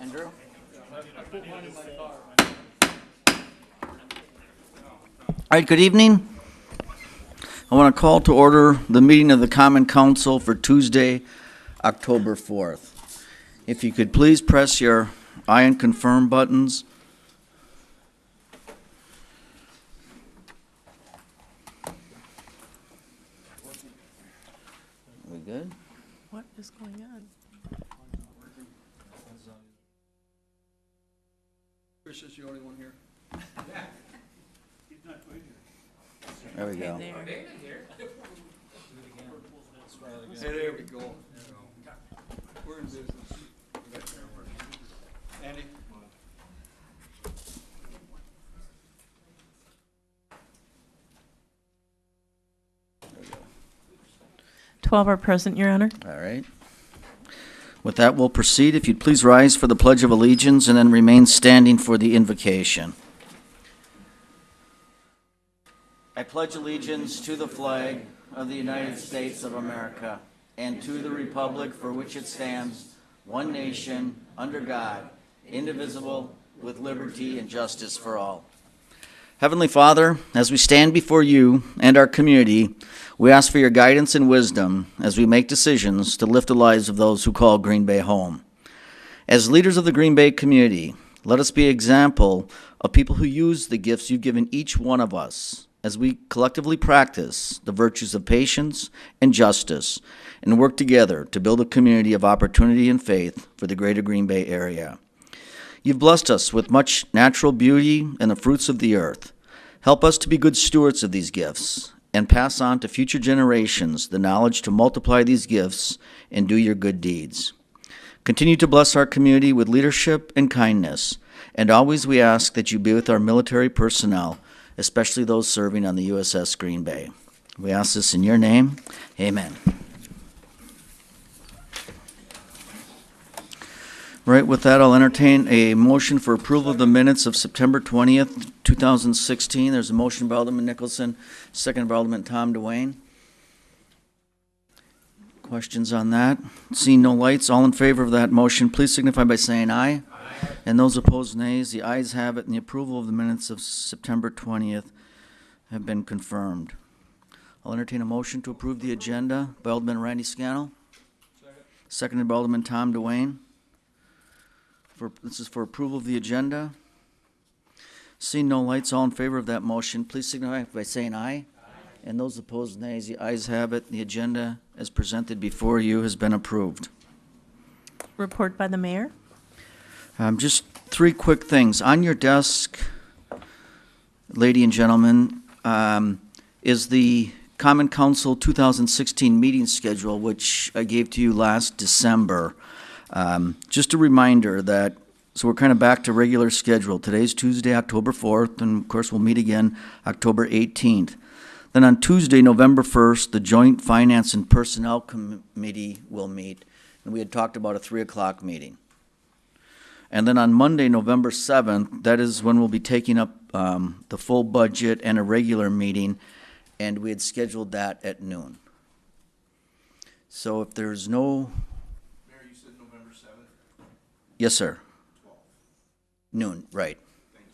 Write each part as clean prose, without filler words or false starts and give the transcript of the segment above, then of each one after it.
Andrew? All right, good evening. I want to call to order the meeting of the Common Council for Tuesday, October 4th. If you could please press your aye and confirm buttons. Are we good? What is going on? Chris is the only one here. There we go. Okay, there. Hey, there we go. We're in business. Andy? 12 are present, Your Honor. All right. With that, we'll proceed. If you'd please rise for the Pledge of Allegiance and then remain standing for the invocation. I pledge allegiance to the flag of the United States of America and to the republic for which it stands, one nation, under God, indivisible, with liberty and justice for all. Heavenly Father, as we stand before you and our community, we ask for your guidance and wisdom as we make decisions to lift the lives of those who call Green Bay home. As leaders of the Green Bay community, let us be an example of people who use the gifts you've given each one of us as we collectively practice the virtues of patience and justice and work together to build a community of opportunity and faith for the greater Green Bay area. You've blessed us with much natural beauty and the fruits of the earth. Help us to be good stewards of these gifts and pass on to future generations the knowledge to multiply these gifts and do your good deeds. Continue to bless our community with leadership and kindness, and always we ask that you be with our military personnel, especially those serving on the USS Green Bay. We ask this in your name. Amen. Right, with that, I'll entertain a motion for approval of the minutes of September 20th, 2016. There's a motion by Alderman Nicholson, second by Alderman Tom Duane. Questions on that? Seeing no lights, all in favor of that motion, please signify by saying aye. Aye. And those opposed, nays. The ayes have it, and the approval of the minutes of September 20th have been confirmed. I'll entertain a motion to approve the agenda by Alderman Randy Scannell. Seconded by Alderman Tom Duane. This is for approval of the agenda. Seeing no lights, all in favor of that motion, please signify by saying aye. Aye. And those opposed, nays. The ayes have it. The agenda as presented before you has been approved. Report by the mayor. Just three quick things. On your desk, lady and gentlemen, is the Common Council 2016 meeting schedule, which I gave to you last December. Just a reminder that, so we're kind of back to regular schedule. Today's Tuesday, October 4th, and of course we'll meet again October 18th. Then on Tuesday, November 1st, the Joint Finance and Personnel Committee will meet, and we had talked about a 3 o'clock meeting. And then on Monday, November 7th, that is when we'll be taking up the full budget and a regular meeting, and we had scheduled that at noon. So if there's no... Yes, sir. 12. Noon, right. Thank you.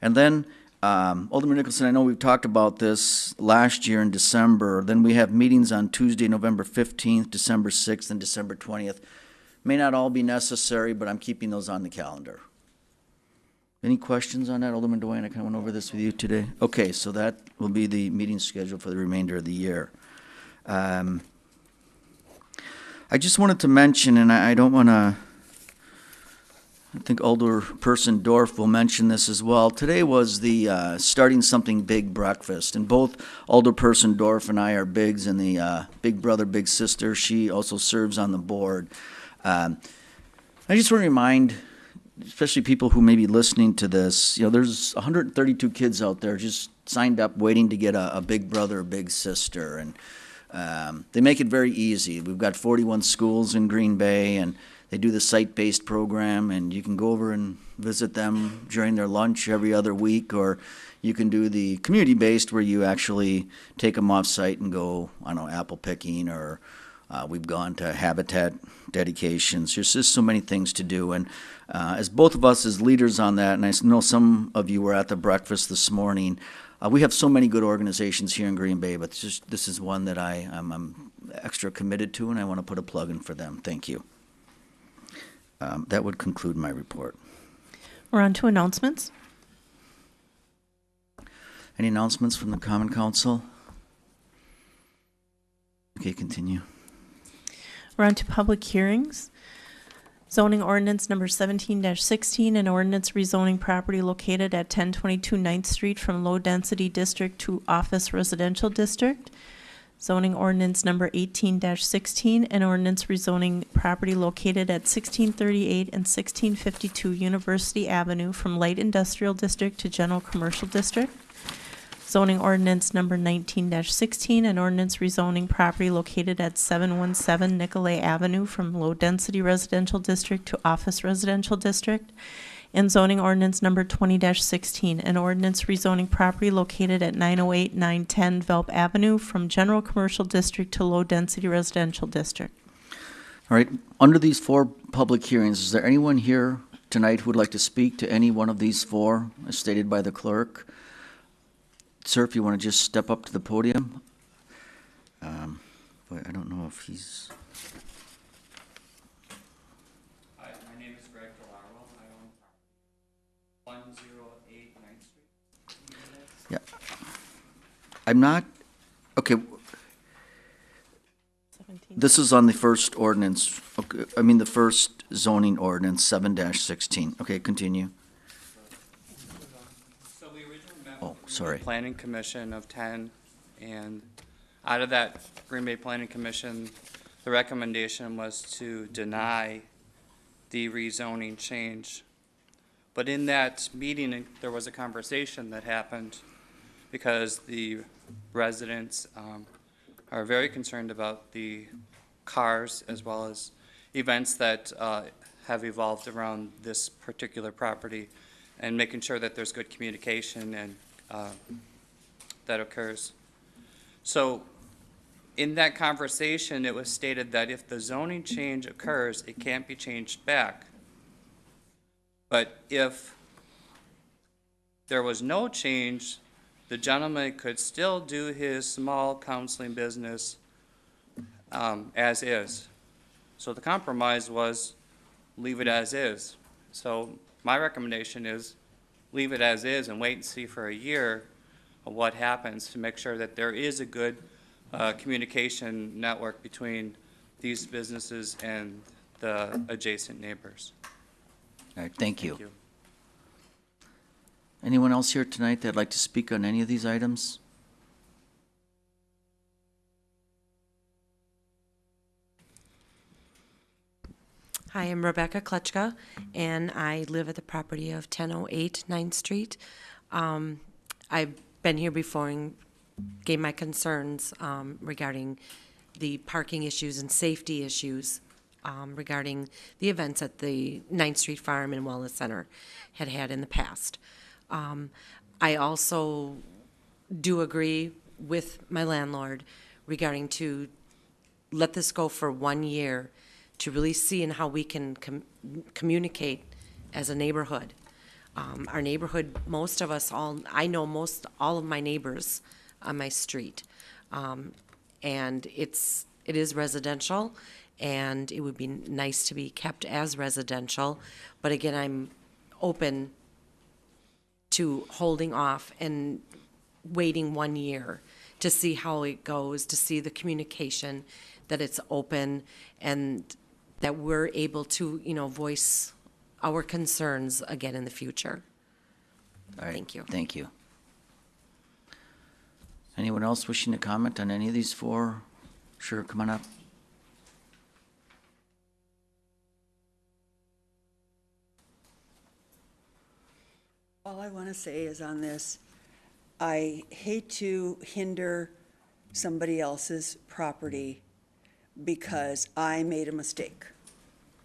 And then, Alderman Nicholson, I know we've talked about this last year in December. Then we have meetings on Tuesday, November 15th, December 6th, and December 20th. May not all be necessary, but I'm keeping those on the calendar. Any questions on that, Alderman Duane? I kind of went over this with you today. Okay, so that will be the meeting schedule for the remainder of the year. I just wanted to mention, and I don't want to... I think Alderperson Dorf will mention this as well. Today was the Starting Something Big breakfast, and both Alderperson Dorf and I are bigs in the Big Brother, Big Sister. She also serves on the board. I just want to remind, especially people who may be listening to this, there's 132 kids out there just signed up waiting to get a Big Brother or Big Sister, and they make it very easy. We've got 41 schools in Green Bay, and they do the site-based program, and you can go over and visit them during their lunch every other week, or you can do the community-based where you actually take them off-site and go, I don't know, apple picking or We've gone to habitat dedications. There's just so many things to do. And as both of us as leaders on that, and I know some of you were at the breakfast this morning, we have so many good organizations here in Green Bay, but this is one that I'm extra committed to, and I want to put a plug in for them. Thank you. That would conclude my report. We're on to announcements. Any announcements from the Common Council? Okay, continue. We're on to public hearings. Zoning ordinance number 17-16, an ordinance rezoning property located at 1022 9th Street from low-density district to office residential district. Zoning ordinance number 18-16, an ordinance rezoning property located at 1638 and 1652 University Avenue from light industrial district to general commercial district. Zoning ordinance number 19-16, an ordinance rezoning property located at 717 Nicolay Avenue from low-density residential district to office residential district. And zoning ordinance number 20-16, an ordinance rezoning property located at 908 910 Velp Avenue from general commercial district to low-density residential district. All right, under these four public hearings, is there anyone here tonight who would like to speak to any one of these four, as stated by the clerk? Sir, if you want to just step up to the podium. But I don't know if he's... Hi, my name is Greg Delarwell. I own 108 9th Street. Yeah. I'm not... Okay, 17. this is on the first ordinance, okay, I mean the first zoning ordinance, 7-16. Okay, continue. So we originally met Oh, with sorry. the Planning Commission of 10, and out of that Green Bay Planning Commission, the recommendation was to deny the rezoning change. But in that meeting, there was a conversation that happened because the residents are very concerned about the cars as well as events that have evolved around this particular property, and making sure that there's good communication and that occurs. So in that conversation, it was stated that if the zoning change occurs, it can't be changed back. But if there was no change, the gentleman could still do his small counseling business as is. So the compromise was leave it as is. So my recommendation is leave it as is and wait and see for a year of what happens to make sure that there is a good communication network between these businesses and the adjacent neighbors. All right, thank you. Thank you. Anyone else here tonight that'd like to speak on any of these items? Hi, I'm Rebecca Klutchka, and I live at the property of 1008 9th Street. I've been here before and gave my concerns regarding the parking issues and safety issues regarding the events at the 9th Street Farm and Wellness Center had in the past. I also do agree with my landlord regarding to let this go for 1 year to really see and how we can communicate as a neighborhood. Our neighborhood, most of us I know all of my neighbors on my street. And it is residential, and it would be nice to be kept as residential. But again, I'm open to holding off and waiting 1 year to see how it goes, to see the communication, that it's open, and that we're able to, voice our concerns again in the future. All right, Thank you. Thank you. Anyone else wishing to comment on any of these four? Sure, come on up. All I want to say is on this, I hate to hinder somebody else's property because I made a mistake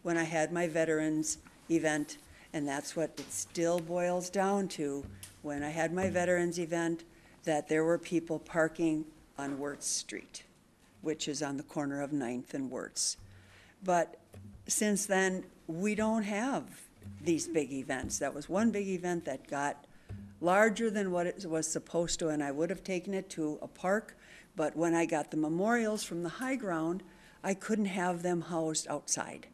when I had my veterans event, and that's what it still boils down to. When I had my veterans event, that there were people parking on Wirtz Street. which is on the corner of 9th and Wirtz. But since then, we don't have these big events. That was one big event that got larger than what it was supposed to, and I would have taken it to a park, but when I got the memorials from the high ground, I couldn't have them housed outside.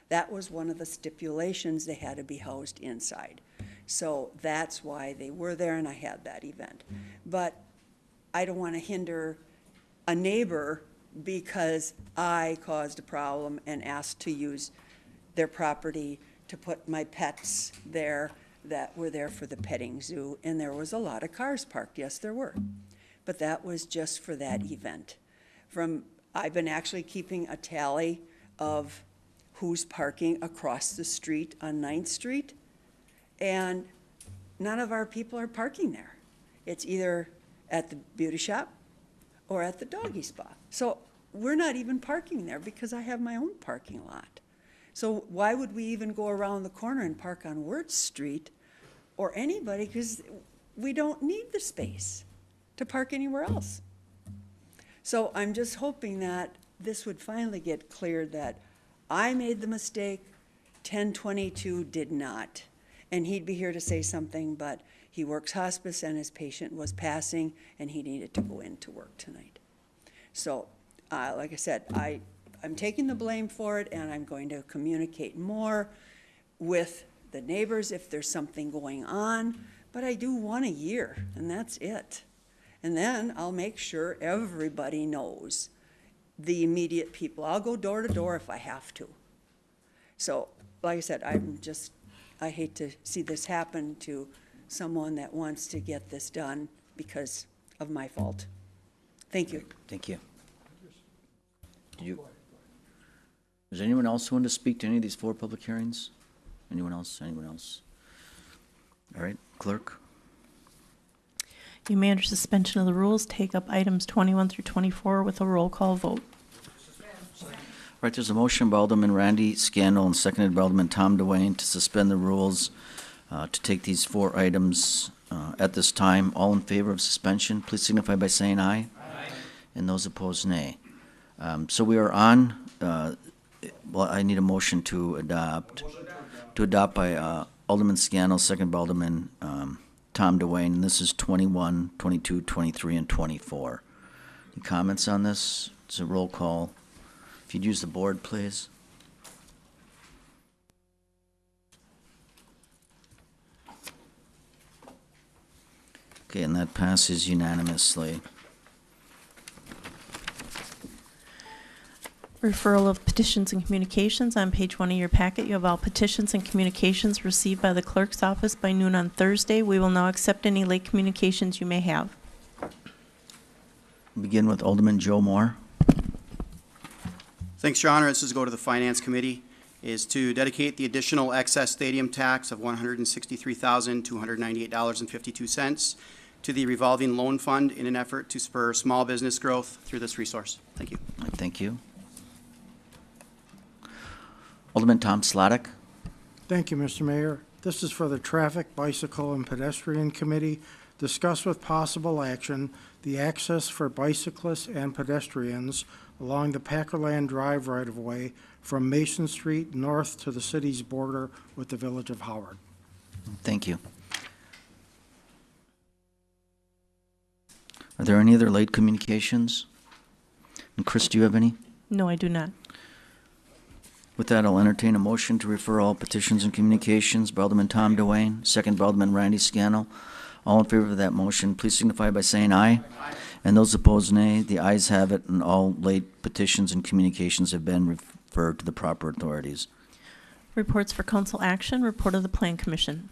That was one of the stipulations, they had to be housed inside. So that's why they were there, and I had that event. But I don't want to hinder a neighbor because I caused a problem and asked to use their property to put my pets there that were there for the petting zoo, and there was a lot of cars parked. Yes, there were. But that was just for that event. I've been actually keeping a tally of who's parking across the street on 9th Street, and none of our people are parking there. It's either at the beauty shop or at the doggy spa. So we're not even parking there because I have my own parking lot. So why would we even go around the corner and park on Wirtz Street or anybody, because we don't need the space to park anywhere else. So I'm just hoping that this would finally get cleared that I made the mistake, 1022 did not. And he'd be here to say something, but he works hospice and his patient was passing and he needed to go into work tonight. So, like I said, I'm taking the blame for it, and I'm going to communicate more with the neighbors if there's something going on, but I do one a year, and that's it. And then I'll make sure everybody knows, the immediate people. I'll go door to door if I have to. So, like I said, I hate to see this happen to someone that wants to get this done because of my fault. Thank you. Thank you. Is there anyone else who wanted to speak to any of these 4 public hearings? Anyone else? Anyone else? All right, clerk. You may, under suspension of the rules, take up items 21 through 24 with a roll call vote. All right, there's a motion by Alderman Randy Scannell and seconded by Alderman Tom DeWayne to suspend the rules to take these 4 items at this time. All in favor of suspension, please signify by saying aye. Aye. And those opposed, nay. So we are on, well, I need a motion to adopt. To adopt by Alderman Scannell, second by Alderman Tom DeWayne, and this is 21, 22, 23, and 24. Any comments on this? It's a roll call. If you'd use the board, please. Okay, and that passes unanimously. Referral of petitions and communications. On page 1 of your packet, you have all petitions and communications received by the clerk's office by noon on Thursday. We will now accept any late communications you may have. Begin with Alderman Joe Moore. Thanks, Your Honor. This is to go to the Finance Committee, is to dedicate the additional excess stadium tax of $163,298.52 to the revolving loan fund in an effort to spur small business growth through this resource. Thank you. Thank you. Alderman Tom Slotnick. Thank you, Mr. Mayor. This is for the Traffic, Bicycle, and Pedestrian Committee. Discuss with possible action the access for bicyclists and pedestrians along the Packerland Drive right-of-way from Mason Street north to the city's border with the village of Howard. Thank you. Are there any other late communications? And Chris, do you have any? No, I do not. With that, I'll entertain a motion to refer all petitions and communications by Alderman Tom DeWayne, second by Alderman Randy Scannell. All in favor of that motion, please signify by saying aye. Aye. And those opposed, nay. The ayes have it, and all late petitions and communications have been referred to the proper authorities. Reports for council action. Report of the Plan Commission.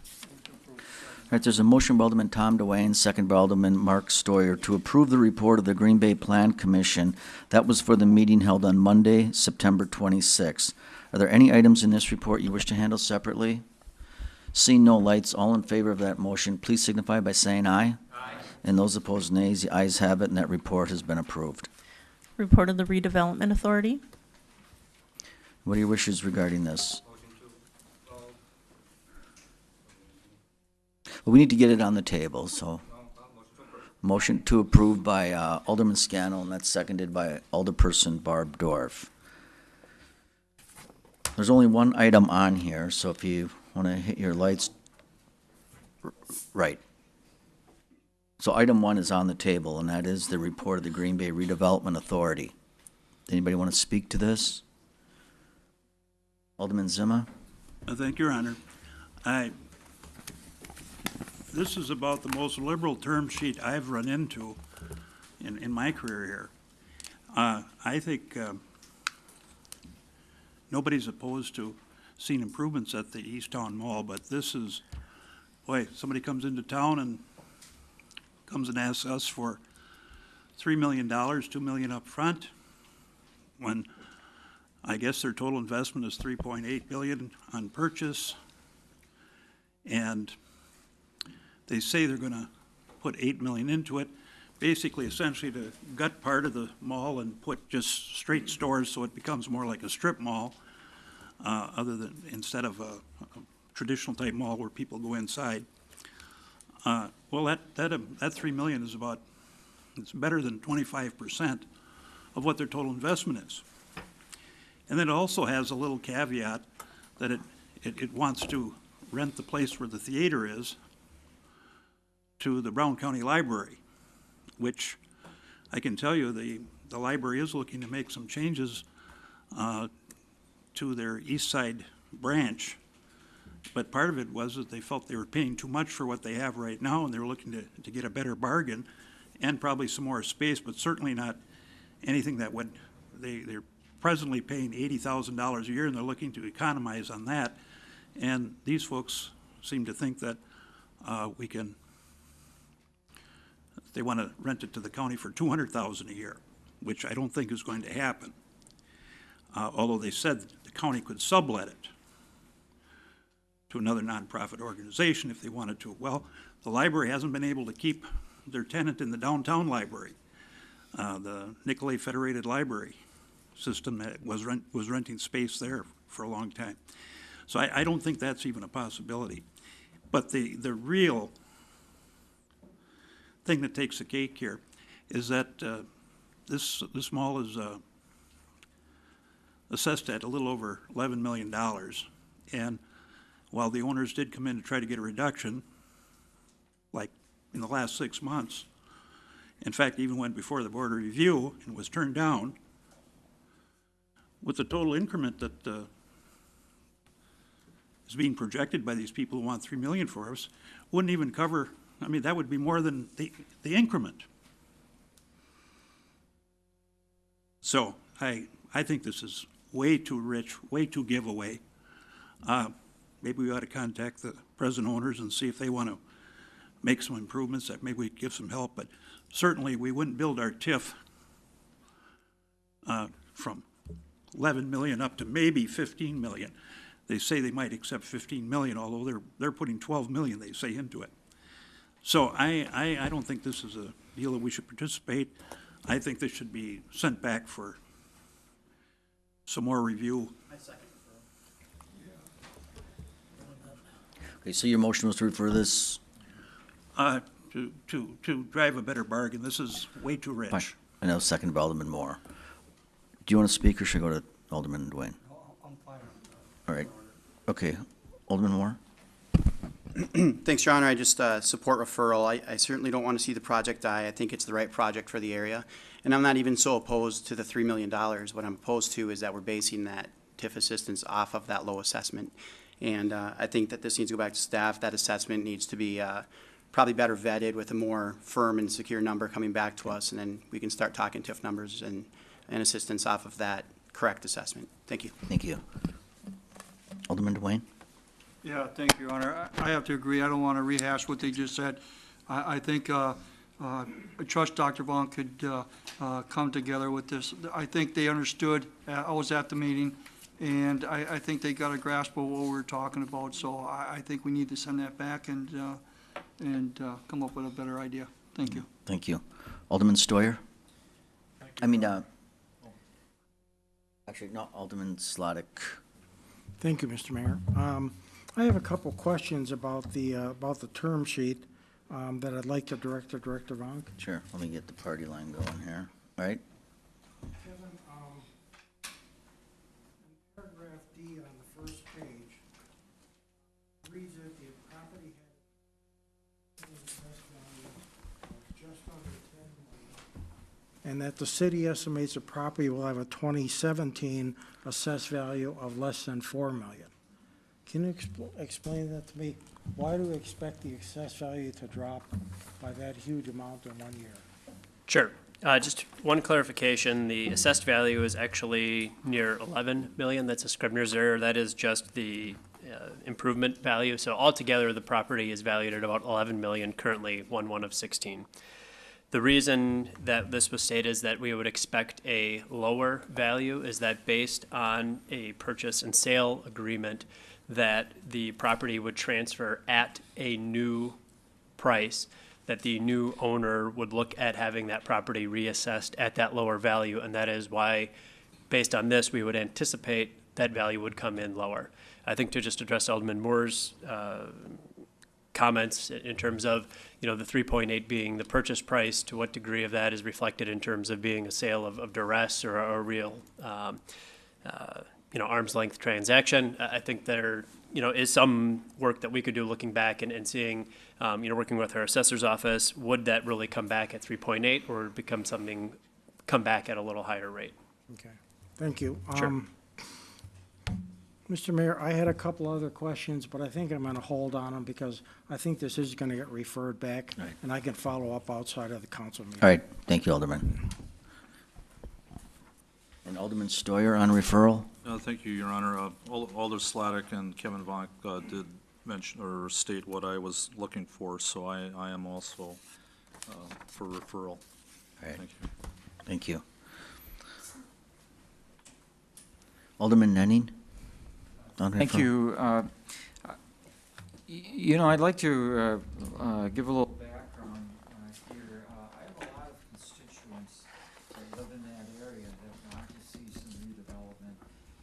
All right, there's a motion by Alderman Tom DeWayne, second by Alderman Mark Stoyer, to approve the report of the Green Bay Plan Commission. That was for the meeting held on Monday, September 26th. Are there any items in this report you wish to handle separately? Seeing no lights, all in favor of that motion, please signify by saying aye. Aye. And those opposed, nays. The ayes have it, and that report has been approved. Report of the Redevelopment Authority. What are your wishes regarding this? Well, we need to get it on the table, so. Motion to approve by Alderman Scannell, and that's seconded by Alderperson Barb Dorf. There's only one item on here, so if you want to hit your lights, right. So item 1 is on the table, and that is the report of the Green Bay Redevelopment Authority. Anybody want to speak to this? Alderman Zima? Thank you, Your Honor. This is about the most liberal term sheet I've run into in my career here. I think nobody's opposed to seeing improvements at the East Town Mall, but this is, boy, somebody comes into town and comes and asks us for $3 million, $2 million up front, when I guess their total investment is $3.8 billion on purchase, and they say they're going to put $8 million into it, basically essentially to gut part of the mall and put just straight stores so it becomes more like a strip mall, instead of a traditional type mall where people go inside. Well, that $3 million is it's better than 25% of what their total investment is. And then it also has a little caveat that it wants to rent the place where the theater is to the Brown County Library, which I can tell you the library is looking to make some changes to their east side branch. But part of it was that they felt they were paying too much for what they have right now, and they were looking to get a better bargain and probably some more space, but certainly not anything that would, they're presently paying $80,000 a year, and they're looking to economize on that. And these folks seem to think that they want to rent it to the county for $200,000 a year, which I don't think is going to happen. Although they said the county could sublet it to another nonprofit organization if they wanted to. Well, the library hasn't been able to keep their tenant in the downtown library, the Nicolay Federated Library system that was renting space there for a long time. So I don't think that's even a possibility. But the real thing that takes the cake here is that this mall is assessed at a little over $11 million. And while the owners did come in to try to get a reduction, like in the last 6 months, in fact, even went before the board of review and was turned down, with the total increment that is being projected by these people who want $3 million for us, wouldn't even cover, I mean, that would be more than the increment. So I think this is way too rich, way too giveaway. Maybe we ought to contact the present owners and see if they want to make some improvements, that maybe we could give some help, but certainly we wouldn't build our TIF from 11 million up to maybe 15 million. They say they might accept 15 million, although they're putting 12 million, they say, into it. So I don't think this is a deal that we should participate. I think this should be sent back for some more review. Okay, so your motion was to refer this? To drive a better bargain. This is way too rich. Fine. I know, seconded by Alderman Moore. Do you want to speak, or should I go to Alderman Dwayne? I'm fine. All right. Okay. Alderman Moore? Thanks, Your Honor. I just support referral. I certainly don't want to see the project die. I think it's the right project for the area. And I'm not even so opposed to the $3 million. What I'm opposed to is that we're basing that TIF assistance off of that low assessment. And I think that this needs to go back to staff. That assessment needs to be probably better vetted with a more firm and secure number coming back to us, and then we can start talking TIF numbers and assistance off of that correct assessment. Thank you. Thank you. Alderman Dwayne? Yeah, thank you, Your Honor. I have to agree. I don't want to rehash what they just said. I think I trust Dr. Vaughn could come together with this. I think they understood. I was at the meeting, and I think they got a grasp of what we're talking about. So I think we need to send that back and come up with a better idea. Thank you. Thank you. Alderman Stoyer? Actually, no, Alderman Slotnick. Thank you, Mr. Mayor. I have a couple questions about the term sheet. that I'd like to direct to Director Vonk. Sure, let me get the party line going here, right? Kevin, in paragraph D on the first page, reads that the property had an assessed value of just under 10 million, and that the city estimates the property will have a 2017 assessed value of less than 4 million. Can you explain that to me? Why do we expect the assessed value to drop by that huge amount in 1 year? Sure. Just one clarification, the assessed value is actually near 11 million. That's a Scribner's error. That is just the improvement value. So altogether, the property is valued at about 11 million, currently 1/1 of 16. The reason that this was stated is that we would expect a lower value is that based on a purchase and sale agreement that the property would transfer at a new price, that the new owner would look at having that property reassessed at that lower value, and that is why, based on this, we would anticipate that value would come in lower. I think to just address Alderman Moore's comments in terms of, the 3.8 being the purchase price, to what degree of that is reflected in terms of being a sale of duress or a real, arm's length transaction. I think there, is some work that we could do looking back and seeing, working with our assessor's office, would that really come back at 3.8 or come back at a little higher rate? Okay, thank you. Sure. Mr. Mayor, I had a couple other questions, but I think I'm going to hold on them because I think this is going to get referred back, Right. and I can follow up outside of the council meeting. All right, thank you, Alderman. And Alderman Stoyer on referral? Thank you, Your Honor. Alder Sladek and Kevin Vonk did mention or state what I was looking for, so I am also for referral. All right. Thank you. Thank you. Alderman Nenning? On Thank referral. you. I'd like to give a little background here. I have a lot of constituents that live in that area that want to see some redevelopment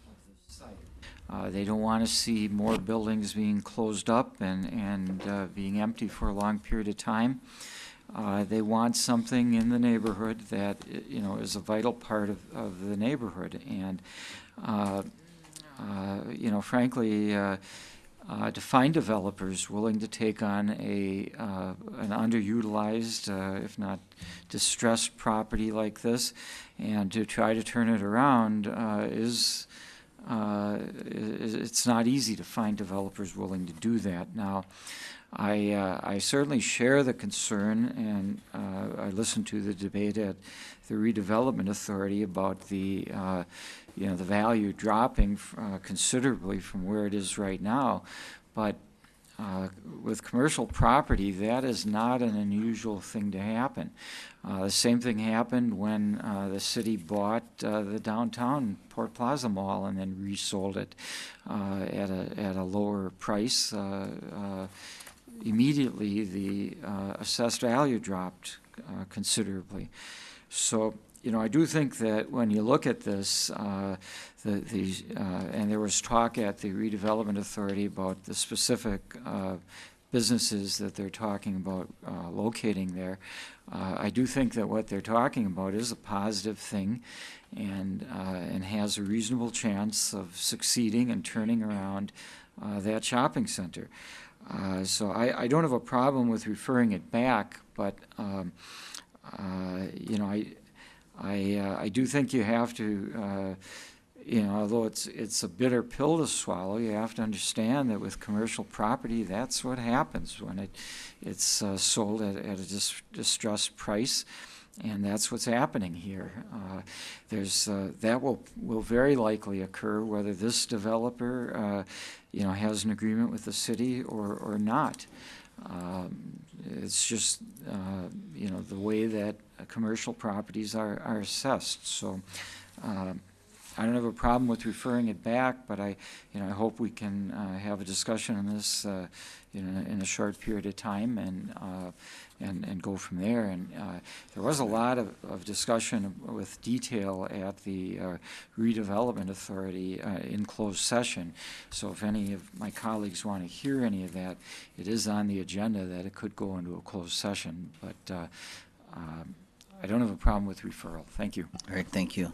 of the site. They don't want to see more buildings being closed up and being empty for a long period of time. They want something in the neighborhood that, is a vital part of the neighborhood. And frankly, to find developers willing to take on an underutilized, if not distressed property like this, and to try to turn it around it's not easy to find developers willing to do that. Now, I certainly share the concern, and I listened to the debate at the Redevelopment Authority about the value dropping considerably from where it is right now. But with commercial property, that is not an unusual thing to happen. The same thing happened when the city bought the downtown Port Plaza Mall and then resold it at a lower price. Immediately, the assessed value dropped considerably. So, I do think that when you look at this, and there was talk at the Redevelopment Authority about the specific businesses that they're talking about locating there. I do think that what they're talking about is a positive thing, and has a reasonable chance of succeeding and turning around that shopping center. So I don't have a problem with referring it back, but I do think you have to, although it's a bitter pill to swallow, you have to understand that with commercial property, that's what happens when it's sold at a distressed price, and that's what's happening here. That will very likely occur whether this developer, has an agreement with the city or not. It's just, the way that commercial properties are assessed. So I don't have a problem with referring it back, but I hope we can have a discussion on this in a short period of time and go from there. And there was a lot of discussion with detail at the Redevelopment Authority in closed session. So if any of my colleagues want to hear any of that, it is on the agenda that it could go into a closed session. But I don't have a problem with referral. Thank you. All right, thank you.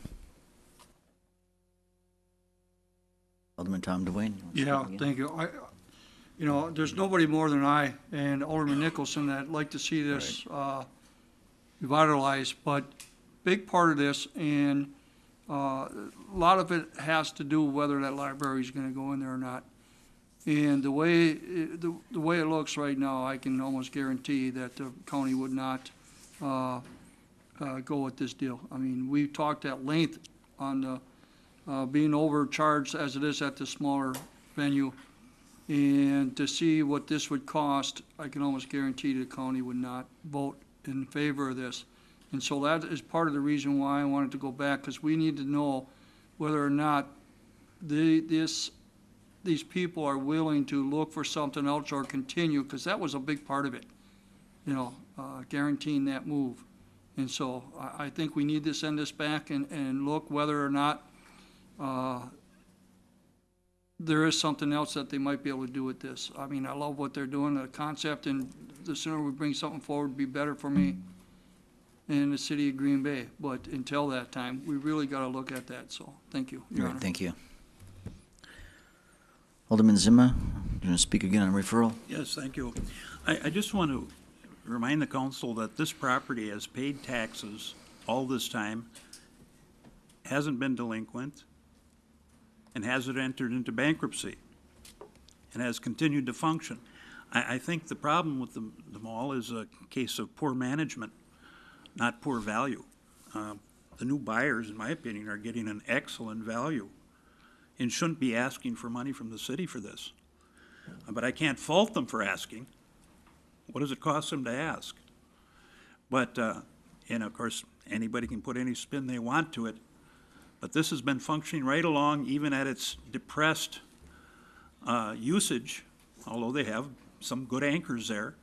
Alderman Tom Dwayne? you want to Yeah, speak again? thank you. There's nobody more than I and Alderman Nicholson that'd like to see this revitalized, but big part of this, and a lot of it has to do with whether that library is going to go in there or not. And the way it looks right now, I can almost guarantee that the county would not go with this deal. I mean, we talked at length on the being overcharged as it is at the smaller venue. And to see what this would cost, I can almost guarantee the county would not vote in favor of this. And so that is part of the reason why I wanted to go back, because we need to know whether or not these people are willing to look for something else or continue, because that was a big part of it, guaranteeing that move. And so I think we need to send this back and look whether or not there is something else that they might be able to do with this. I mean, I love what they're doing, the concept, and the sooner we bring something forward, it'd be better for me and the city of Green Bay. But until that time, we really got to look at that. So, thank you, Your All right, Honor. thank you. Alderman Zima, you want to speak again on referral? Yes, thank you. I just want to remind the council that this property has paid taxes all this time, hasn't been delinquent, and hasn't entered into bankruptcy, and has continued to function. I think the problem with the mall is a case of poor management, not poor value. The new buyers, in my opinion, are getting an excellent value and shouldn't be asking for money from the city for this. But I can't fault them for asking. What does it cost them to ask? But, and of course, anybody can put any spin they want to it. But this has been functioning right along, even at its depressed usage, although they have some good anchors there.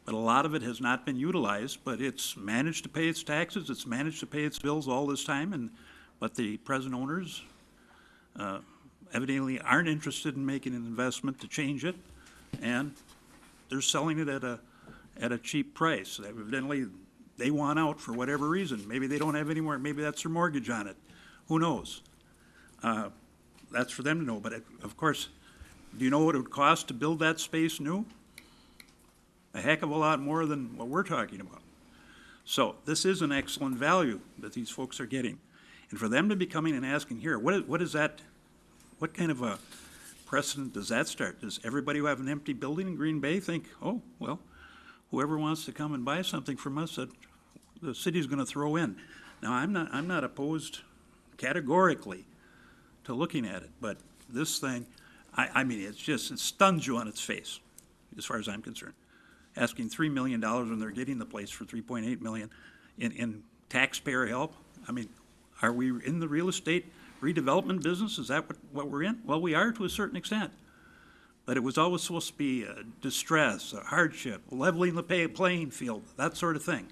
But a lot of it has not been utilized, but it's managed to pay its taxes, it's managed to pay its bills all this time, but the present owners evidently aren't interested in making an investment to change it, and they're selling it at a cheap price. Evidently, they want out for whatever reason. Maybe they don't have any more, maybe that's their mortgage on it. Who knows? That's for them to know. But of course, do you know what it would cost to build that space new? A heck of a lot more than what we're talking about. So this is an excellent value that these folks are getting. And for them to be coming and asking here, what is that, what kind of a precedent does that start? Does everybody who have an empty building in Green Bay think, oh, well, whoever wants to come and buy something from us, that the city's going to throw in? Now, I'm not opposed categorically to looking at it, but this thing, I mean, it stuns you on its face, as far as I'm concerned. Asking $3 million when they're getting the place for $3.8 million in taxpayer help. I mean, are we in the real estate redevelopment business? Is that what we're in? Well, we are to a certain extent, but it was always supposed to be a distress, a hardship, leveling the playing field, that sort of thing.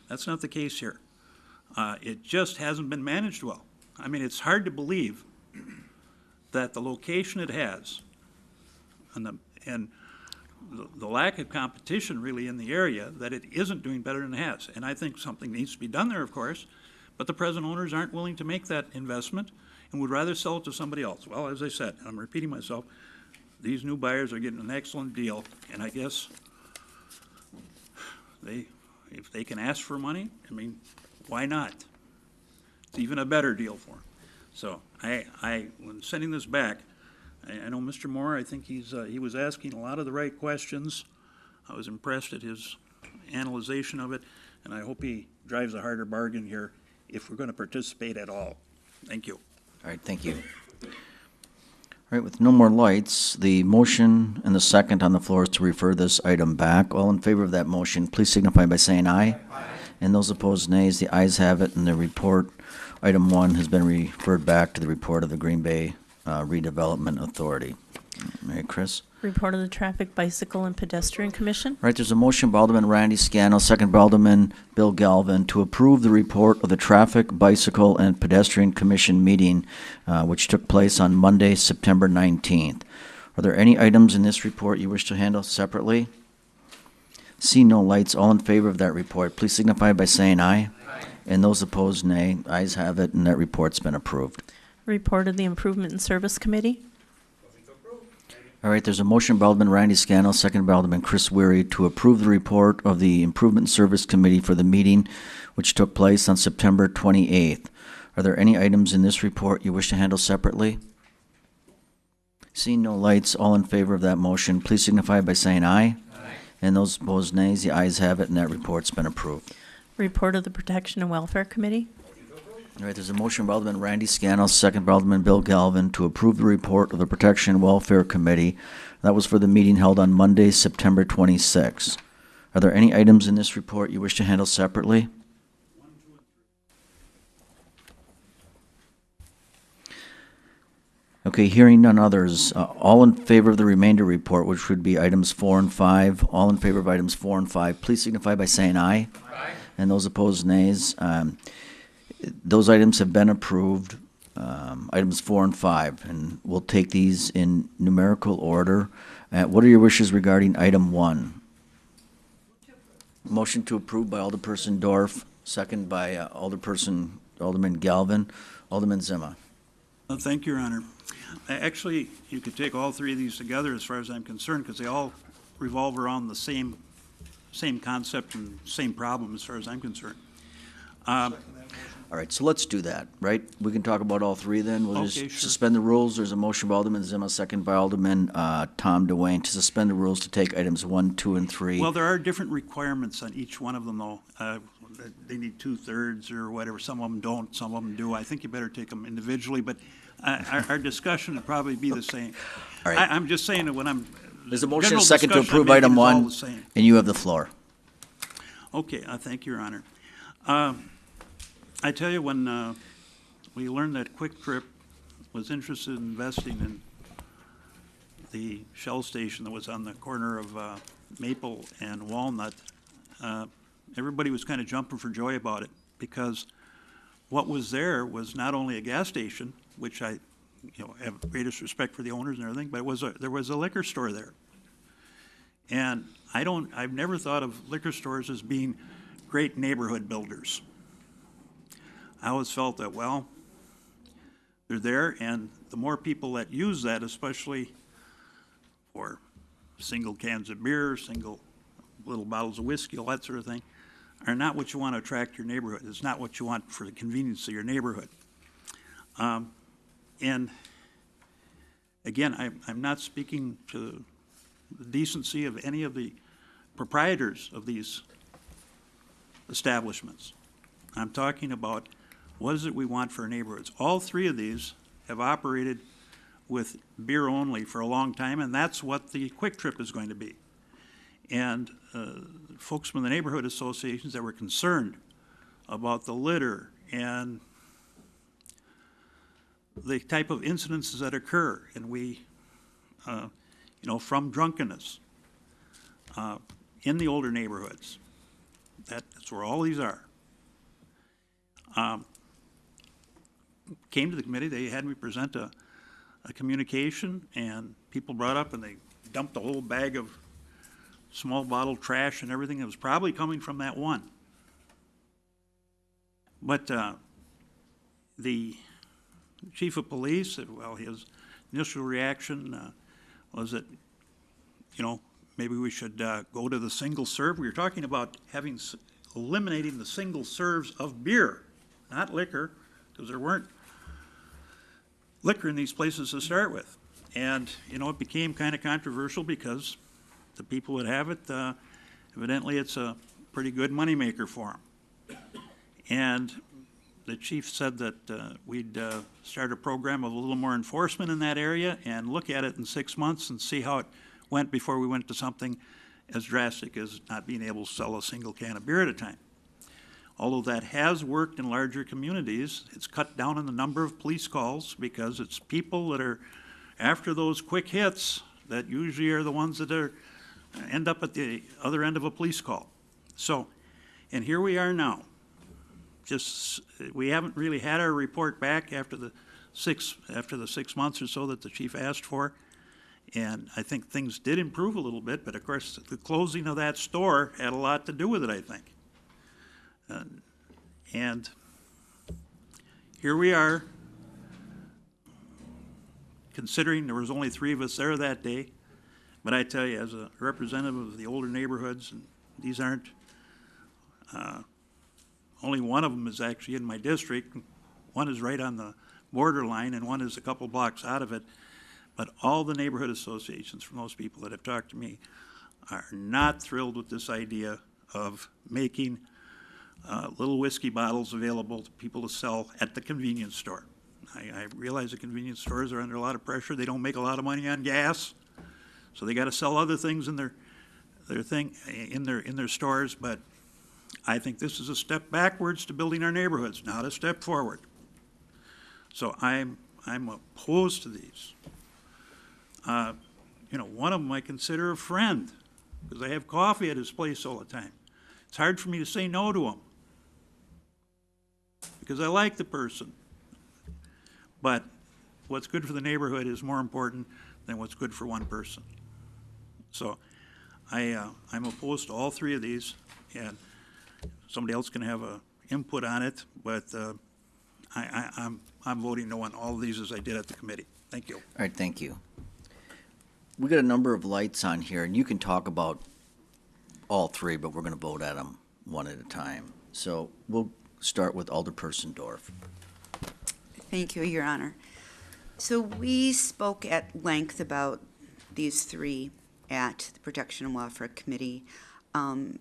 That's not the case here. It just hasn't been managed well. I mean, it's hard to believe that the location it has and the lack of competition really in the area, that it isn't doing better than it has. And I think something needs to be done there, of course, but the present owners aren't willing to make that investment and would rather sell it to somebody else. Well, as I said, I'm repeating myself, these new buyers are getting an excellent deal, and I guess if they can ask for money, I mean, why not? It's even a better deal for them. So when sending this back, I know Mr. Moore, I think he was asking a lot of the right questions. I was impressed at his analyzation of it, and I hope he drives a harder bargain here if we're going to participate at all. Thank you. All right, thank you. All right, with no more lights, the motion and the second on the floor is to refer this item back. All in favor of that motion, please signify by saying aye. Aye. And those opposed, nays. The ayes have it, and the report, item 1, has been referred back to the report of the Green Bay Redevelopment Authority. Mary Chris? Report of the Traffic, Bicycle, and Pedestrian Commission. All right, there's a motion by Alderman Randy Scannell, second by Alderman Bill Galvin, to approve the report of the Traffic, Bicycle, and Pedestrian Commission meeting, which took place on Monday, September 19th. Are there any items in this report you wish to handle separately? See no lights. All in favor of that report, please signify by saying aye. Aye. And those opposed, nay. Ayes have it, and that report's been approved. Report of the Improvement and Service Committee. All right, there's a motion by Alderman Randy Scannell, second by Alderman Chris Weary, to approve the report of the Improvement and Service Committee for the meeting which took place on September 28th. Are there any items in this report you wish to handle separately? Seeing no lights, all in favor of that motion, please signify by saying aye. Aye. And those opposed, nays. The ayes have it, and that report's been approved. Report of the Protection and Welfare Committee. All right, there's a motion by Alderman Randy Scannell, second by Alderman Bill Galvin, to approve the report of the Protection and Welfare Committee. That was for the meeting held on Monday, September 26th. Are there any items in this report you wish to handle separately? Okay, hearing none others. All in favor of the remainder report, which would be items 4 and 5. All in favor of items 4 and 5, please signify by saying aye. Aye. And those opposed, nays. Those items have been approved, items 4 and 5, and we'll take these in numerical order. What are your wishes regarding item 1? Motion to approve by Alderperson Dorf, second by Alderman Galvin. Alderman Zima. Thank you, Your Honor. Actually, you could take all three of these together as far as I'm concerned, because they all revolve around the same concept and same problem as far as I'm concerned. All right, so let's do that, right? We can talk about all three then. We'll Okay, just sure. suspend the rules. There's a motion by Alderman Zima, second by Alderman Tom DeWayne, to suspend the rules to take items 1, 2, and 3. Well, there are different requirements on each one of them, though. They need 2/3 or whatever. Some of them don't, some of them do. I think you better take them individually, but our discussion would probably be the same. All right. I'm just saying that when I'm. There's a motion, general second to discussion approve I'm making item is all 1, the same. and you have the floor. Okay, thank you, Your Honor. I tell you, when we learned that Quick Trip was interested in investing in the Shell station that was on the corner of Maple and Walnut, everybody was kind of jumping for joy about it, because what was there was not only a gas station, which I have greatest respect for the owners and everything, but there was a liquor store there. And I've never thought of liquor stores as being great neighborhood builders. I always felt that, well, they're there, and the more people that use that, especially for single cans of beer, single little bottles of whiskey, all that sort of thing, are not what you want to attract your neighborhood. It's not what you want for the convenience of your neighborhood. And again, I'm not speaking to the decency of any of the proprietors of these establishments. I'm talking about what is it we want for our neighborhoods. All three of these have operated with beer only for a long time, and that's what the Quick Trip is going to be. And folks from the neighborhood associations that were concerned about the litter and the type of incidences that occur, and from drunkenness in the older neighborhoods. That's where all these are. Came to the committee, they had me present a communication, and people brought up and they dumped a whole bag of small bottle trash and everything that was probably coming from that one. But the chief of police, well, his initial reaction was that, maybe we should go to the single serve. We were talking about eliminating the single serves of beer, not liquor, because there weren't liquor in these places to start with. And, it became kind of controversial because the people that have it, evidently it's a pretty good moneymaker for them. And the chief said that we'd start a program of a little more enforcement in that area and look at it in 6 months and see how it went before we went to something as drastic as not being able to sell a single can of beer at a time. although that has worked in larger communities, it's cut down on the number of police calls because it's people that are after those quick hits that usually are the ones that end up at the other end of a police call. So, and here we are now. We haven't really had our report back after the 6 months or so that the chief asked for. And I think things did improve a little bit, but of course, the closing of that store had a lot to do with it, I think. And here we are, considering there was only 3 of us there that day. But I tell you, as a representative of the older neighborhoods, and these aren't, only one of them is actually in my district. One is right on the borderline, and one is a couple blocks out of it. But all the neighborhood associations, from those people that have talked to me, are not thrilled with this idea of making little whiskey bottles available to people to sell at the convenience store. I realize the convenience stores are under a lot of pressure. They don't make a lot of money on gas, so they got to sell other things in their stores. But I think this is a step backwards to building our neighborhoods, not a step forward. So I'm opposed to these. One of them I consider a friend because I have coffee at his place all the time. It's hard for me to say no to him because I like the person. But what's good for the neighborhood is more important than what's good for one person. So I'm opposed to all 3 of these, and somebody else can have an input on it, but I'm voting no on all of these as I did at the committee. Thank you. All right, thank you. We got a number of lights on here, and you can talk about all 3, but we're going to vote at them one at a time. So we'll start with Alderperson Dorff. Thank you, Your Honor. So we spoke at length about these 3 at the Protection and Welfare Committee. And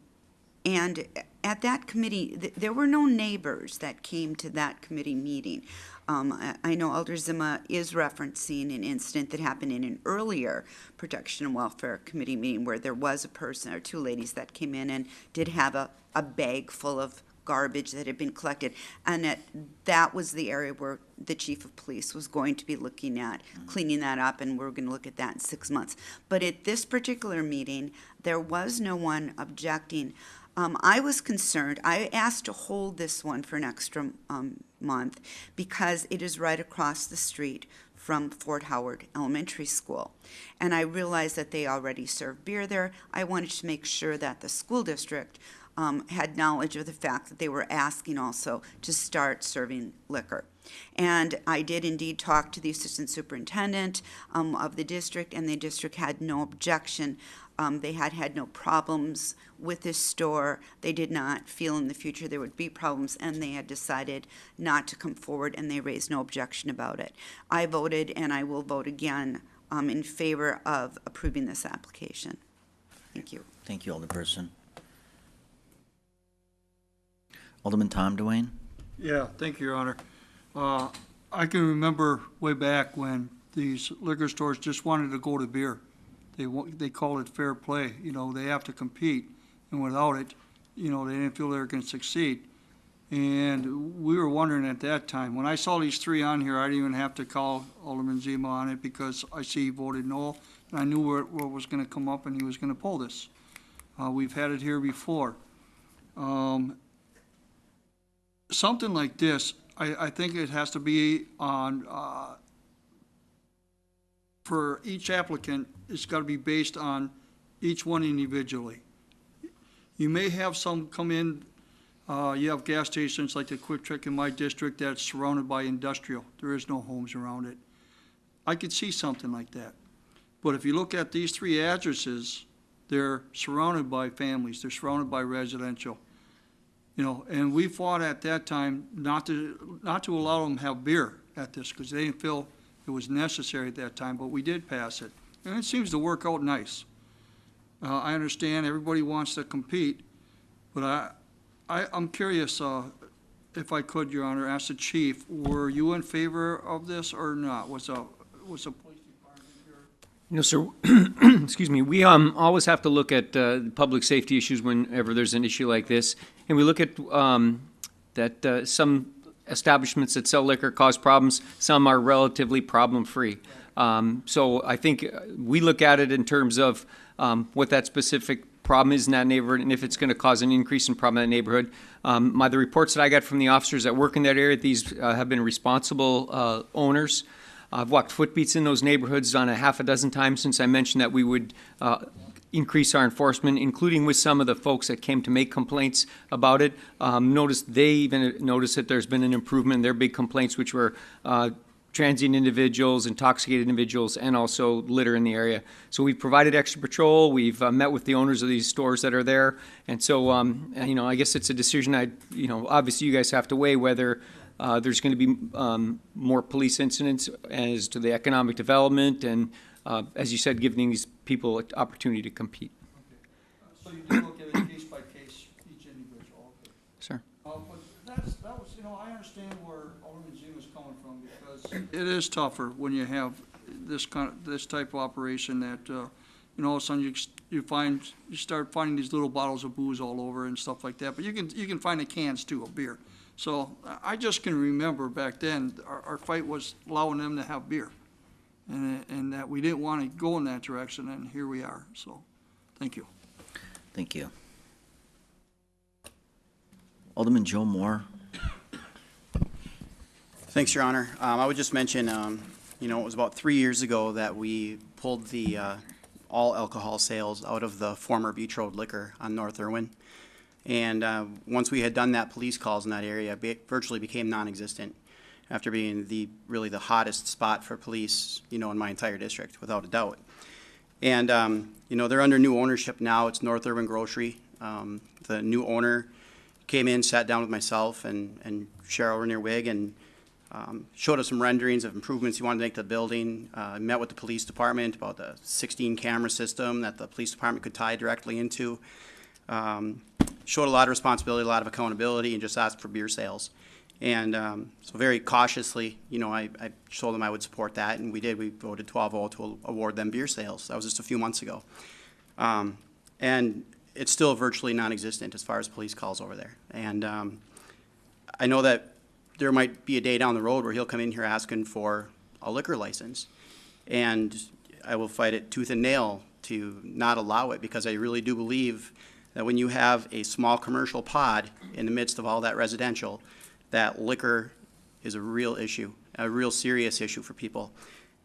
at that committee, there were no neighbors that came to that committee meeting. I know Alder Zima is referencing an incident that happened in an earlier Protection and Welfare Committee meeting where there was a person or 2 ladies that came in and did have a bag full of garbage that had been collected, and that was the area where the chief of police was going to be looking at cleaning that up, and we're going to look at that in 6 months. But at this particular meeting, there was no one objecting. I was concerned. I asked to hold this one for an extra month because it is right across the street from Fort Howard Elementary School. And I realized that they already serve beer there. I wanted to make sure that the school district had knowledge of the fact that they were asking also to start serving liquor. And I did indeed talk to the assistant superintendent of the district, and the district had no objection. They had no problems with this store. They did not feel in the future there would be problems, and they had decided not to come forward, and they raised no objection about it. I voted, and I will vote again in favor of approving this application. Thank you. Thank you, Alderperson. Alderman Tom Dwayne? Yeah, thank you, Your Honor. I can remember way back when these liquor stores just wanted to go to beer. They called it fair play. They have to compete, and without it, they didn't feel they were going to succeed. And we were wondering at that time, when I saw these 3 on here, I didn't even have to call Alderman Zima on it because I see he voted no, and I knew what was going to come up, and he was going to pull this. We've had it here before. Something like this, I think it has to be on, for each applicant, it's got to be based on each one individually. You may have some come in, you have gas stations like the Quick Trip in my district that's surrounded by industrial. There is no homes around it. I could see something like that. But if you look at these 3 addresses, they're surrounded by families, they're surrounded by residential. And we fought at that time not to allow them to have beer at this because they didn't feel it was necessary at that time, but we did pass it. And it seems to work out nice. I understand everybody wants to compete, but I'm curious, if I could, Your Honor, ask the chief, were you in favor of this or not? Was the police department here? You know, sir, excuse me, we always have to look at public safety issues whenever there's an issue like this. And we look at that some establishments that sell liquor cause problems, some are relatively problem-free. So I think we look at it in terms of what that specific problem is in that neighborhood and if it's going to cause an increase in problem in that neighborhood. The reports that I got from the officers that work in that area, these have been responsible owners. I've walked footbeats in those neighborhoods on a half a dozen times since I mentioned that we would increase our enforcement, including with some of the folks that came to make complaints about it. They even noticed that there's been an improvement in their big complaints, which were transient individuals, intoxicated individuals, and also litter in the area. So we've provided extra patrol. We've met with the owners of these stores that are there. And so, I guess it's a decision obviously you guys have to weigh whether there's going to be more police incidents as to the economic development and, as you said, giving these people an opportunity to compete. So you do look at it case by case, each individual. Okay. Sir. But that was, I understand where Alderman Zima is coming from because it is tougher when you have this type of operation that, all of a sudden you start finding these little bottles of booze all over and stuff like that. But you can find the cans too of beer. So I just can remember back then our fight was allowing them to have beer, and that we didn't want to go in that direction, and here we are. So, thank you. Thank you. Alderman Joe Moore. Thanks, Your Honor. I would just mention, it was about 3 years ago that we pulled the all alcohol sales out of the former Beach Road Liquor on North Irwin. And once we had done that, police calls in that area virtually became non-existent after being really the hottest spot for police, in my entire district, without a doubt. And, they're under new ownership now. It's North Irwin Grocery. The new owner came in, sat down with myself and Cheryl Rainier-Wigg and showed us some renderings of improvements he wanted to make to the building. Met with the police department about the 16 camera system that the police department could tie directly into. Showed a lot of responsibility, a lot of accountability, and just asked for beer sales. And so very cautiously, I told them I would support that, and we did. We voted 12-0 to award them beer sales. That was just a few months ago. And it's still virtually non-existent as far as police calls over there. And I know that there might be a day down the road where he'll come in here asking for a liquor license. And I will fight it tooth and nail to not allow it, because I really do believe that when you have a small commercial pod in the midst of all that residential, that liquor is a real issue, a real serious issue for people.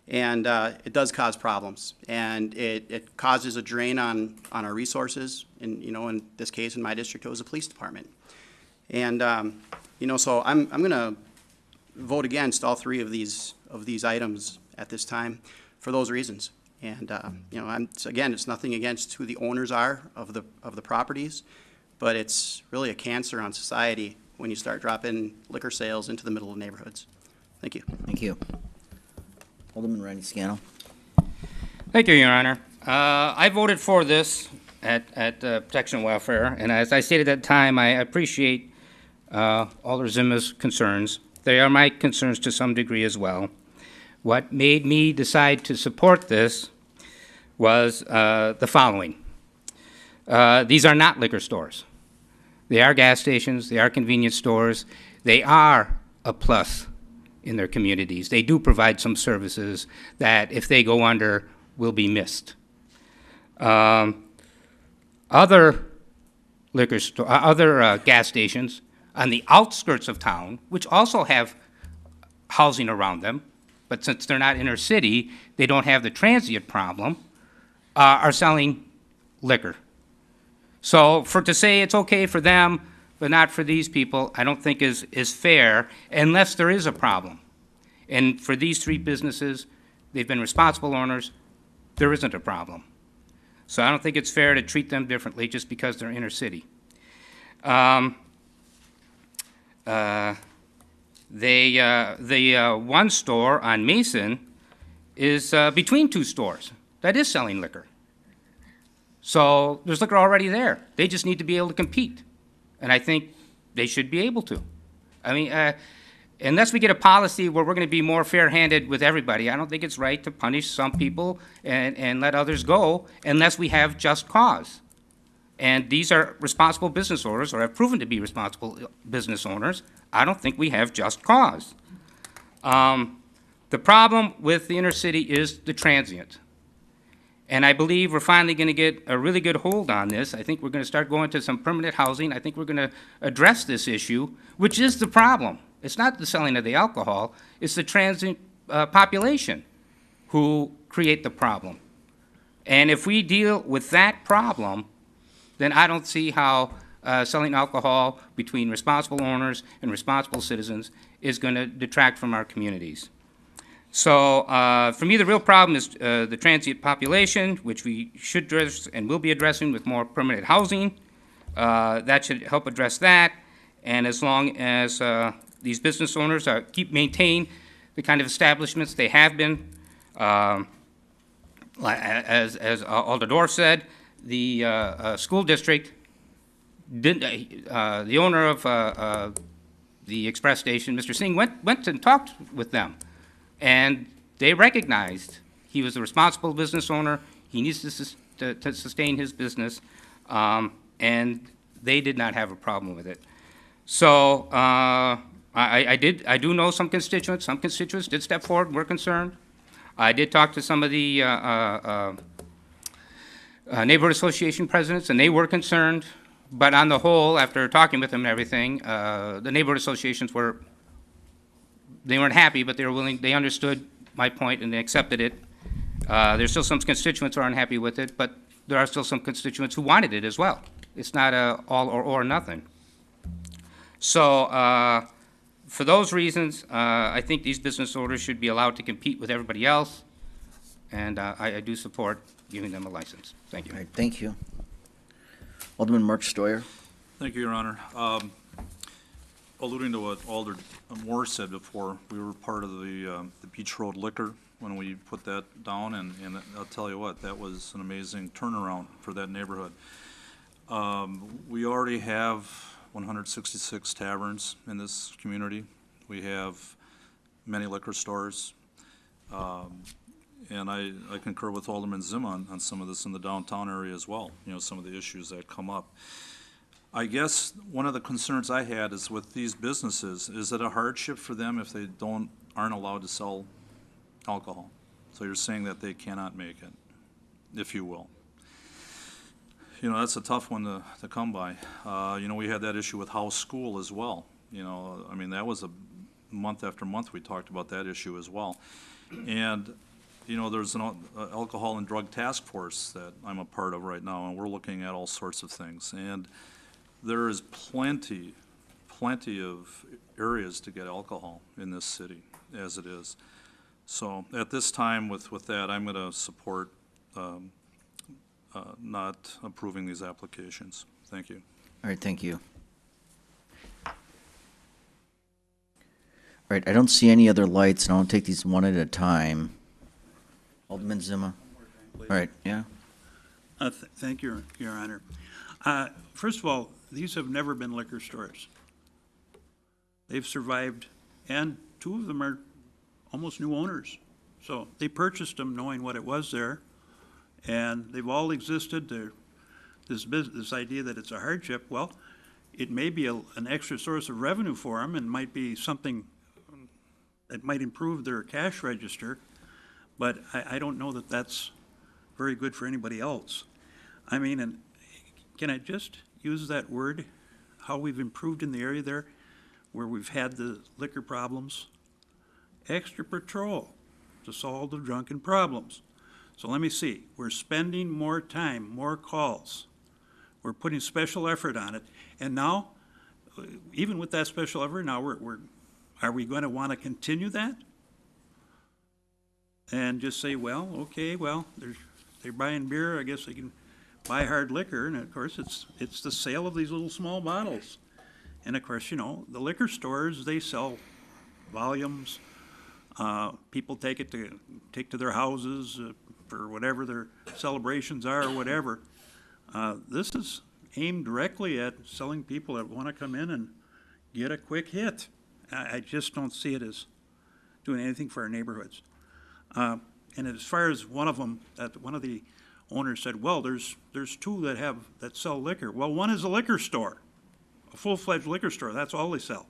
And it does cause problems. And it causes a drain on our resources. And, in this case, in my district, it was the police department. And, so I'm going to vote against all three of these items at this time for those reasons. And, again, it's nothing against who the owners are of the properties, but it's really a cancer on society when you start dropping liquor sales into the middle of neighborhoods. Thank you. Thank you. Alderman Randy Scannell. Thank you, Your Honor. I voted for this at Protection and Welfare, and as I stated at the time, I appreciate Alder Zima's concerns. They are my concerns to some degree as well. What made me decide to support this was the following. These are not liquor stores. They are gas stations. They are convenience stores. They are a plus in their communities. They do provide some services that, if they go under, will be missed. Other gas stations on the outskirts of town, which also have housing around them, but since they're not inner city, they don't have the transient problem, are selling liquor. So to say it's okay for them, but not for these people, I don't think is fair, unless there is a problem. And for these three businesses, they've been responsible owners, there isn't a problem. So I don't think it's fair to treat them differently just because they're inner city. The one store on Mason is between two stores that is selling liquor. So there's liquor already there. They just need to be able to compete. And I think they should be able to. I mean, unless we get a policy where we're going to be more fair-handed with everybody, I don't think it's right to punish some people and let others go unless we have just cause. And these are responsible business owners, or have proven to be responsible business owners. I don't think we have just cause. The problem with the inner city is the transient. And I believe we're finally going to get a really good hold on this. I think we're going to start going to some permanent housing. I think we're going to address this issue, which is the problem. It's not the selling of the alcohol, it's the transient population who create the problem. And if we deal with that problem, then I don't see how selling alcohol between responsible owners and responsible citizens is going to detract from our communities. So for me, the real problem is the transient population, which we should address and will be addressing with more permanent housing. That should help address that. And as long as these business owners maintain the kind of establishments they have been, as Alder Dorf said, the school district didn't, the owner of the express station, Mr. Singh, went and talked with them. And they recognized he was a responsible business owner, he needs to sustain his business, and they did not have a problem with it. So I do know some constituents did step forward and were concerned. I did talk to some of the neighborhood association presidents, and they were concerned. But on the whole, after talking with them and everything, the neighborhood associations they weren't happy, but they were willing, they understood my point and they accepted it. There's still some constituents who aren't happy with it, but there are still some constituents who wanted it as well. It's not a all or nothing. So for those reasons, I think these business owners should be allowed to compete with everybody else, and I do support giving them a license. Thank you. All right, thank you. Alderman Mark Stoyer. Thank you, Your Honor. Alluding to what Alder Moore said before, we were part of the Beach Road Liquor when we put that down, and I'll tell you what, that was an amazing turnaround for that neighborhood. We already have 166 taverns in this community. We have many liquor stores. And I concur with Alderman Zim on some of this in the downtown area as well, you know, some of the issues that come up. I guess one of the concerns I had is with these businesses, is it a hardship for them if they aren't allowed to sell alcohol? So you're saying that they cannot make it, if you will. You know, that's a tough one to come by. You know, we had that issue with House School as well. You know, I mean, that was a month after month we talked about that issue as well. And you know, there's an alcohol and drug task force that I'm a part of right now, and we're looking at all sorts of things. And there is plenty of areas to get alcohol in this city, as it is. So at this time, with that, I'm going to support not approving these applications. Thank you. All right, thank you. All right, I don't see any other lights, and I'll take these one at a time. Alderman Zima. All right, yeah. Thank you, Your Honor. First of all, these have never been liquor stores. They've survived, and two of them are almost new owners. So they purchased them knowing what it was there, and they've all existed. This idea that it's a hardship, well, it may be an extra source of revenue for them and might be something that might improve their cash register, but I don't know that that's very good for anybody else. I mean, and can I just use that word, how we've improved in the area there where we've had the liquor problems? Extra patrol to solve the drunken problems. So let me see, we're spending more time, more calls. We're putting special effort on it. And now, even with that special effort, now are we going to want to continue that? And just say, well, okay, well, they're buying beer, I guess they can buy hard liquor, and of course it's the sale of these little small bottles. And of course, you know, the liquor stores, they sell volumes. People take to their houses for whatever their celebrations are or whatever. This is aimed directly at selling people that want to come in and get a quick hit. I just don't see it as doing anything for our neighborhoods. And as far as one of them, that one of the owners said, well, there's two that sell liquor. Well, one is a liquor store, a full-fledged liquor store. That's all they sell.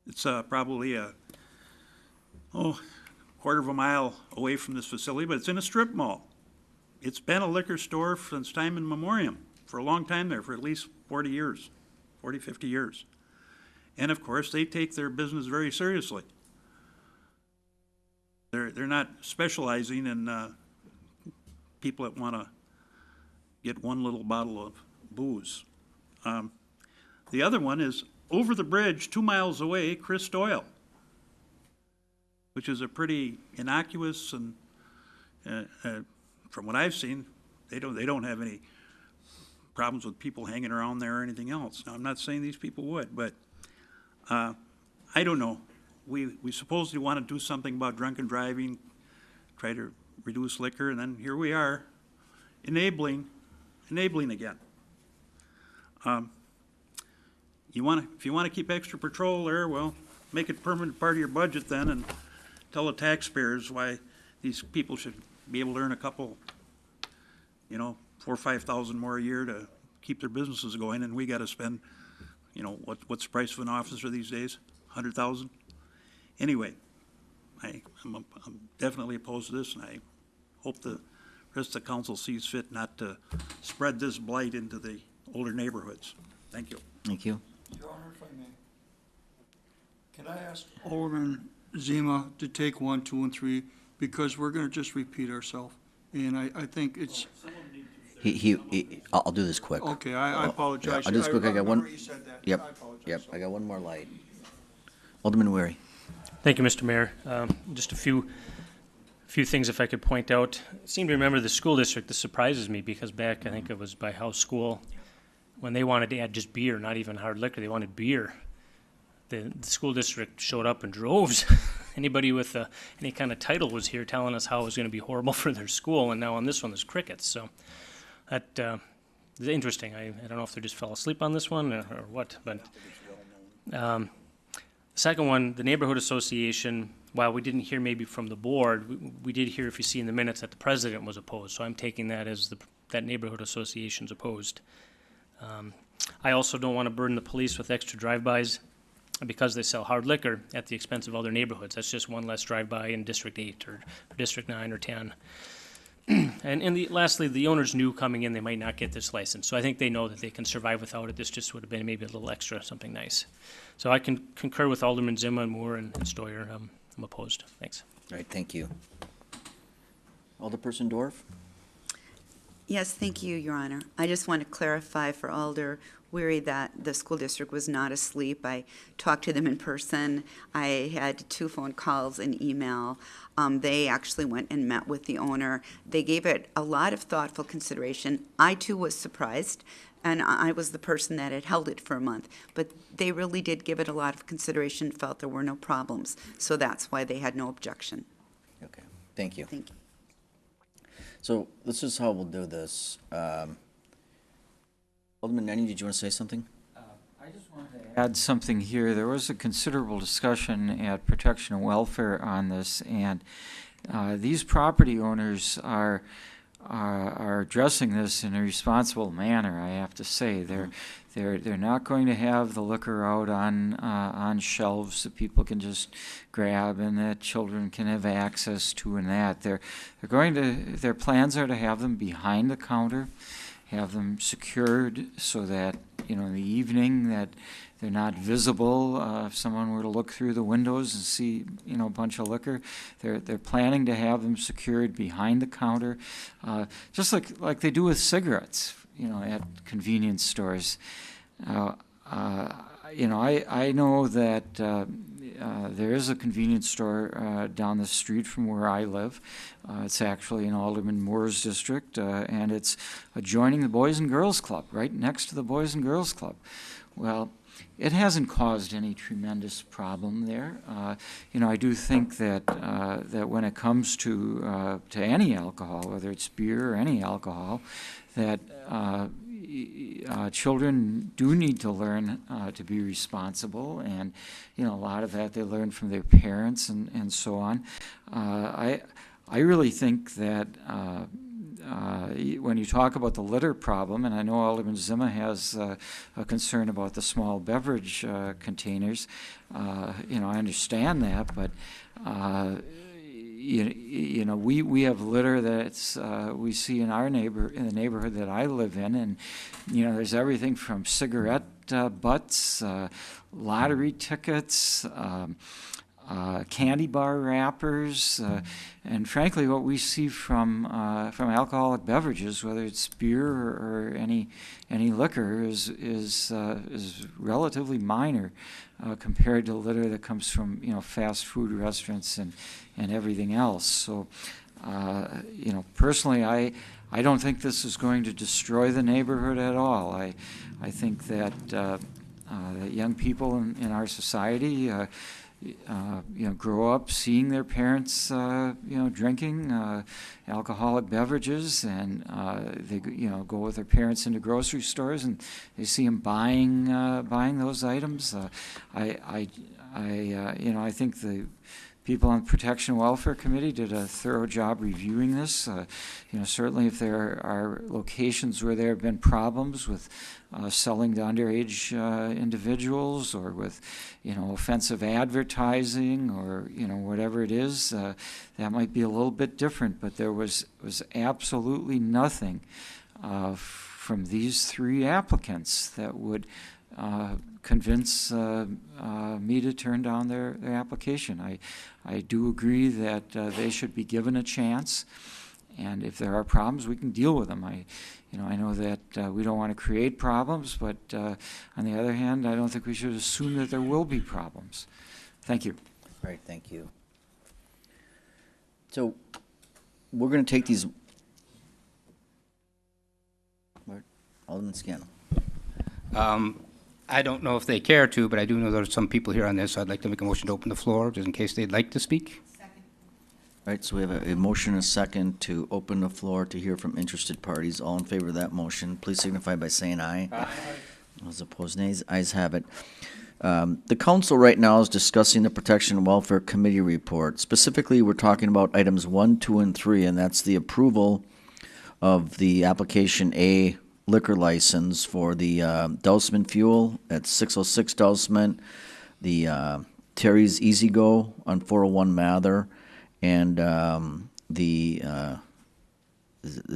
It's probably a quarter of a mile away from this facility, but it's in a strip mall. It's been a liquor store since time immemorial, for a long time there, for at least 40 years, 40, 50 years. And of course, they take their business very seriously. They're not specializing in people that want to get one little bottle of booze. The other one is over the bridge, 2 miles away, Chris Doyle, which is a pretty innocuous and, from what I've seen, they don't have any problems with people hanging around there or anything else. Now, I'm not saying these people would, but I don't know. We supposedly want to do something about drunken driving, try to reduce liquor, and then here we are, enabling again. If you want to keep extra patrol there, well, make it permanent part of your budget then, and tell the taxpayers why these people should be able to earn a couple, $4,000 or $5,000 more a year to keep their businesses going, and we got to spend, what's the price of an officer these days? $100,000. Anyway, I'm definitely opposed to this, and I hope the rest of the council sees fit not to spread this blight into the older neighborhoods. Thank you. Thank you. Your Honor, if I may, can I ask Alderman Zima to take 1, 2, and 3, because we're going to just repeat ourselves, and I think it's. I'll do this quick. Okay, I apologize. I'll do this quick. I got one. remember you said that. Yep. I apologize. Yep. I got one more light. Alderman Weary. Thank you, Mr. Mayor. Just a few things if I could point out. I seem to remember the school district. This surprises me because back, I think it was by House School, when they wanted to add just beer, not even hard liquor, they wanted beer. The school district showed up in droves. Anybody with any kind of title was here telling us how it was going to be horrible for their school, and now on this one there's crickets. So that is interesting. I don't know if they just fell asleep on this one or what, but second one, the neighborhood association, while we didn't hear maybe from the board, we did hear, if you see in the minutes, that the president was opposed. So I'm taking that as that neighborhood association's opposed. I also don't want to burden the police with extra drive-bys because they sell hard liquor at the expense of other neighborhoods. That's just one less drive-by in District 8 or District 9 or 10. And lastly, the owners knew coming in they might not get this license. So I think they know that they can survive without it. This just would have been maybe a little extra, something nice. So I can concur with Alderman Zima and Moore and Stoyer. I'm opposed. Thanks. All right. Thank you. Alderperson Dorff. Yes, thank you, Your Honor. I just want to clarify for Alder Weary that the school district was not asleep. I talked to them in person. I had 2 phone calls and email. They actually went and met with the owner. They gave it a lot of thoughtful consideration. I, too, was surprised, and I was the person that had held it for a month. But they really did give it a lot of consideration, felt there were no problems. So that's why they had no objection. Okay. Thank you. Thank you. So this is how we'll do this. Alderman Nenny, did you want to say something? I just wanted to add something here. There was a considerable discussion at Protection and Welfare on this, and these property owners are addressing this in a responsible manner. I have to say, they're not going to have the liquor out on shelves that people can just grab and that children can have access to, and that their plans are to have them behind the counter, have them secured so that in the evening that they're not visible. If someone were to look through the windows and see a bunch of liquor, they're planning to have them secured behind the counter, just like they do with cigarettes, at convenience stores. I know that there is a convenience store down the street from where I live. It's actually in Alderman Moore's district, and it's adjoining the Boys and Girls Club, right next to the Boys and Girls Club. Well, it hasn't caused any tremendous problem there. I do think that that when it comes to any alcohol, whether it's beer or any alcohol, that children do need to learn to be responsible, and a lot of that they learn from their parents and so on. I really think that when you talk about the litter problem, and I know Alderman Zima has a concern about the small beverage containers, I understand that, but we have litter that's we see in the neighborhood that I live in, and there's everything from cigarette butts, lottery tickets, candy bar wrappers, and frankly, what we see from alcoholic beverages, whether it's beer or any liquor, is relatively minor compared to litter that comes from fast food restaurants and everything else. So, personally, I don't think this is going to destroy the neighborhood at all. I think that that young people in our society grow up seeing their parents, drinking alcoholic beverages, and they, go with their parents into grocery stores, and they see them buying those items. I think the people on the Protection and Welfare Committee did a thorough job reviewing this. Certainly if there are locations where there have been problems with selling to underage individuals, or with, offensive advertising, or, whatever it is, that might be a little bit different. But there was absolutely nothing from these three applicants that would convince me to turn down their application. I do agree that they should be given a chance, and if there are problems, we can deal with them. I know that we don't want to create problems, but on the other hand, I don't think we should assume that there will be problems. Thank you. All right, thank you. So we're going to take these. Alderman Scannell. I don't know if they care to, but I do know there are some people here on this, so I'd like to make a motion to open the floor, just in case they'd like to speak. All right, so we have a motion and a second to open the floor to hear from interested parties. All in favor of that motion, please signify by saying aye. Aye. Those opposed, nays. Ayes have it. The council right now is discussing the Protection and Welfare Committee report. Specifically, we're talking about items 1, 2, and 3, and that's the approval of the application A liquor license for the Dousman Fuel at 606 Dousman, the Terry's Easy Go on 401 Mather, and the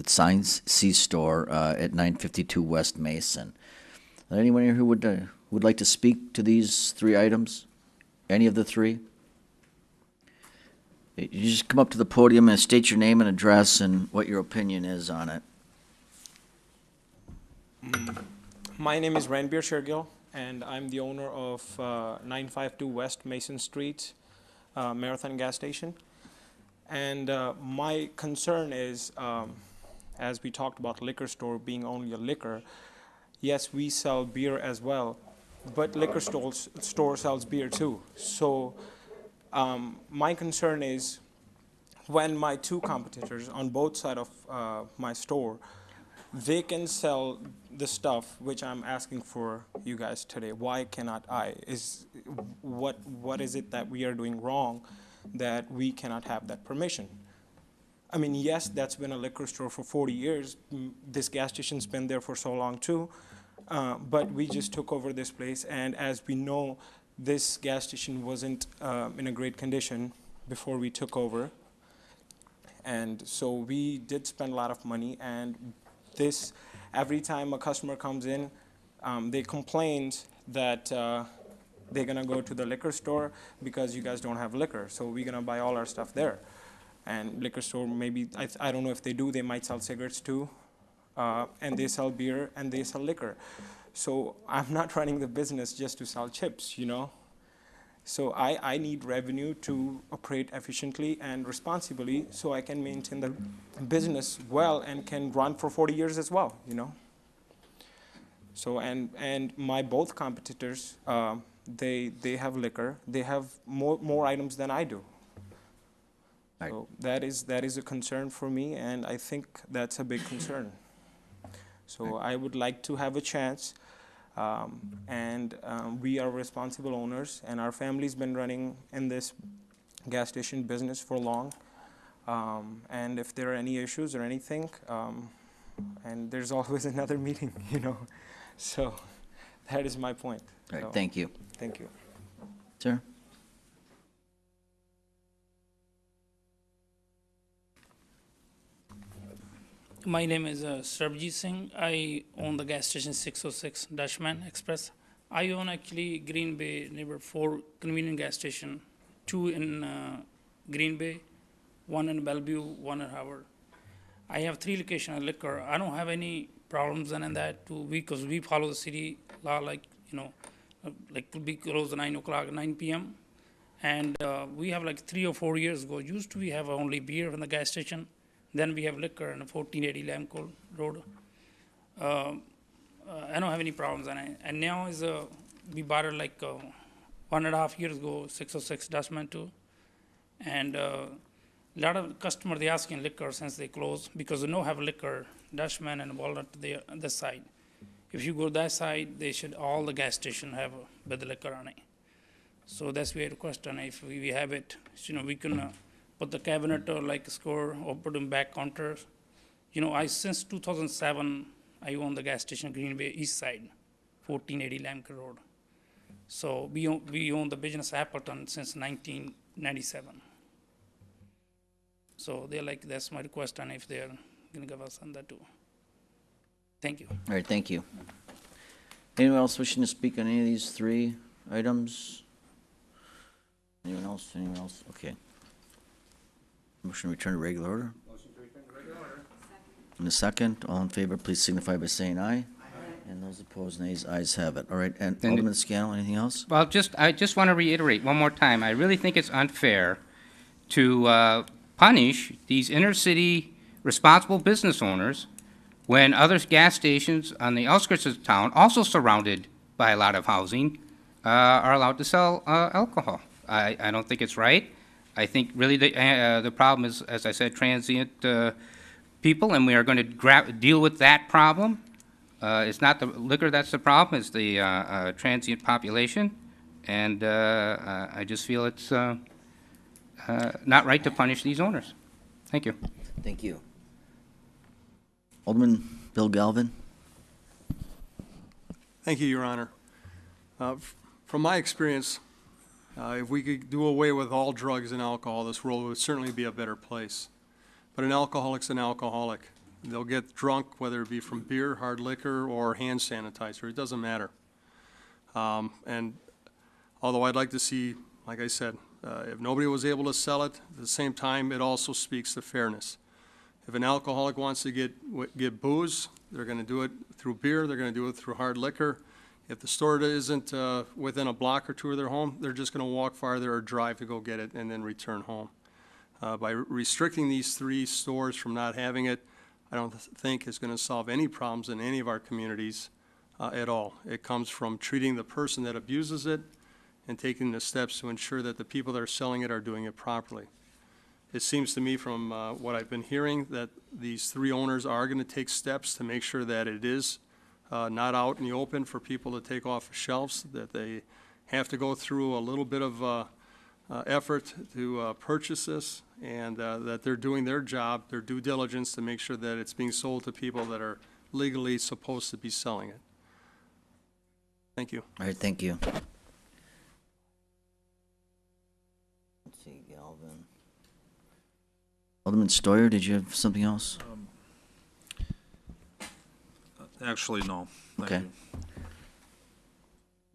Science C Store at 952 West Mason. Is there anyone here who would like to speak to these three items? Any of the three? You just come up to the podium and state your name and address and what your opinion is on it. My name is Ranbir Shergill, and I'm the owner of 952 West Mason Street Marathon Gas Station. And my concern is, as we talked about liquor store being only a liquor, yes, we sell beer as well, but liquor store sells beer too. So my concern is when my two competitors on both sides of my store, they can sell the stuff which I'm asking for you guys today. Why cannot I? What is it that we are doing wrong that we cannot have that permission? I mean, yes, that's been a liquor store for 40 years. This gas station's been there for so long too. But we just took over this place, and as we know, this gas station wasn't in a great condition before we took over. And so we did spend a lot of money, and this, every time a customer comes in, they complained that they're gonna go to the liquor store because you guys don't have liquor, so we're gonna buy all our stuff there. And liquor store, maybe, I don't know if they do, they might sell cigarettes too, and they sell beer and they sell liquor. So I'm not running the business just to sell chips, you know? So I need revenue to operate efficiently and responsibly so I can maintain the business well and can run for 40 years as well, you know? So, and my both competitors, they have liquor. They have more items than I do. So that is a concern for me, and I think that's a big concern. So I would like to have a chance, we are responsible owners, and our family's been running in this gas station business for long. And if there are any issues or anything, and there's always another meeting, you know. So that is my point. All right, So, thank you. Thank you. Sir? My name is Sarbjit Singh. I own the gas station 606 Dutchman Express. I own actually Green Bay neighbor 4 convenient gas station, 2 in Green Bay, 1 in Bellevue, 1 in Howard. I have 3 locations of liquor. I don't have any problems in that too, because we follow the city law, like, you know, like to be closed at 9 o'clock, 9 p.m. And we have like 3 or 4 years ago, used to we have only beer in the gas station. Then we have liquor in 1480 Lamcourt Road. I don't have any problems on it. And now is we bought it like 1.5 years ago, 606 Dustman too. And a lot of customers, they asking liquor since they closed, because they don't have liquor, Dutchman and Walnut, this side. If you go that side, they should, all the gas station have with the liquor on it. So that's why I request on it. If we have it, you know, we can put the cabinet or like score or put them back counters. You know, since 2007, I own the gas station Green Bay East Side, 1480 Lamcourt Road. So we own the business Appleton since 1997. So they're like, that's my request, and if they're gonna give us on that too. Thank you. All right, thank you. Anyone else wishing to speak on any of these 3 items? Anyone else? Anyone else? Okay. Motion to return to regular order. Motion to return to regular order. In a second, all in favor, please signify by saying aye. Aye. And those opposed, nays. Ayes have it. All right, and Alderman Scannell, anything else? Well, I just want to reiterate one more time, I really think it's unfair to punish these inner-city responsible business owners when other gas stations on the outskirts of town, also surrounded by a lot of housing, are allowed to sell alcohol. I don't think it's right. I think really the problem is, as I said, transient people, and we are going to deal with that problem. It's not the liquor that's the problem, it's the transient population. And I just feel it's not right to punish these owners. Thank you. Thank you. Alderman Bill Galvin. Thank you, Your Honor. From my experience, if we could do away with all drugs and alcohol, this world would certainly be a better place. But an alcoholic's an alcoholic. They'll get drunk, whether it be from beer, hard liquor, or hand sanitizer. It doesn't matter. And although I'd like to see, like I said, if nobody was able to sell it, at the same time, it also speaks to fairness. If an alcoholic wants to get booze, they're going to do it through beer, they're going to do it through hard liquor. If the store isn't within a block or 2 of their home, they're just going to walk farther or drive to go get it and then return home. By restricting these 3 stores from not having it, I don't think is going to solve any problems in any of our communities at all. It comes from treating the person that abuses it and taking the steps to ensure that the people that are selling it are doing it properly. It seems to me from what I've been hearing that these 3 owners are going to take steps to make sure that it is not out in the open for people to take off the shelves, that they have to go through a little bit of effort to purchase this, and that they're doing their job, their due diligence to make sure that it's being sold to people that are legally supposed to be selling it. Thank you. All right, thank you. Let's see, Galvin. Alderman Stoyer, did you have something else? Actually, no. Thank Okay. you.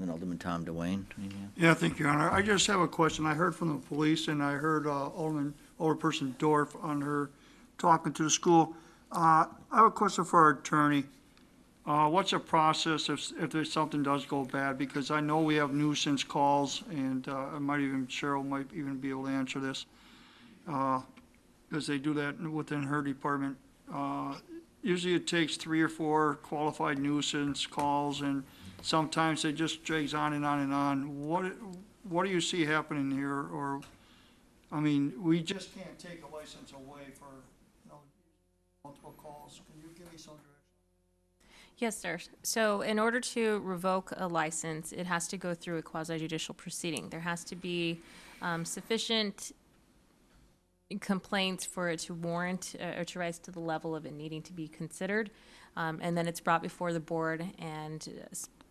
Then Alderman Tom Dwayne. anything? Yeah, thank you, Your Honor. I just have a question. I heard from the police, and I heard Alderperson Dorf on her talking to the school. I have a question for our attorney. What's the process if there's something does go bad? Because I know we have nuisance calls, and Cheryl might even be able to answer this, because they do that within her department. Usually it takes 3 or 4 qualified nuisance calls, and sometimes it just drags on and on and on. What do you see happening here? Or, I mean, we just can't take a license away for multiple calls. Can you give me some direction? Yes, sir. So in order to revoke a license, it has to go through a quasi-judicial proceeding. There has to be sufficient complaints for it to warrant or to rise to the level of it needing to be considered. And then it's brought before the board and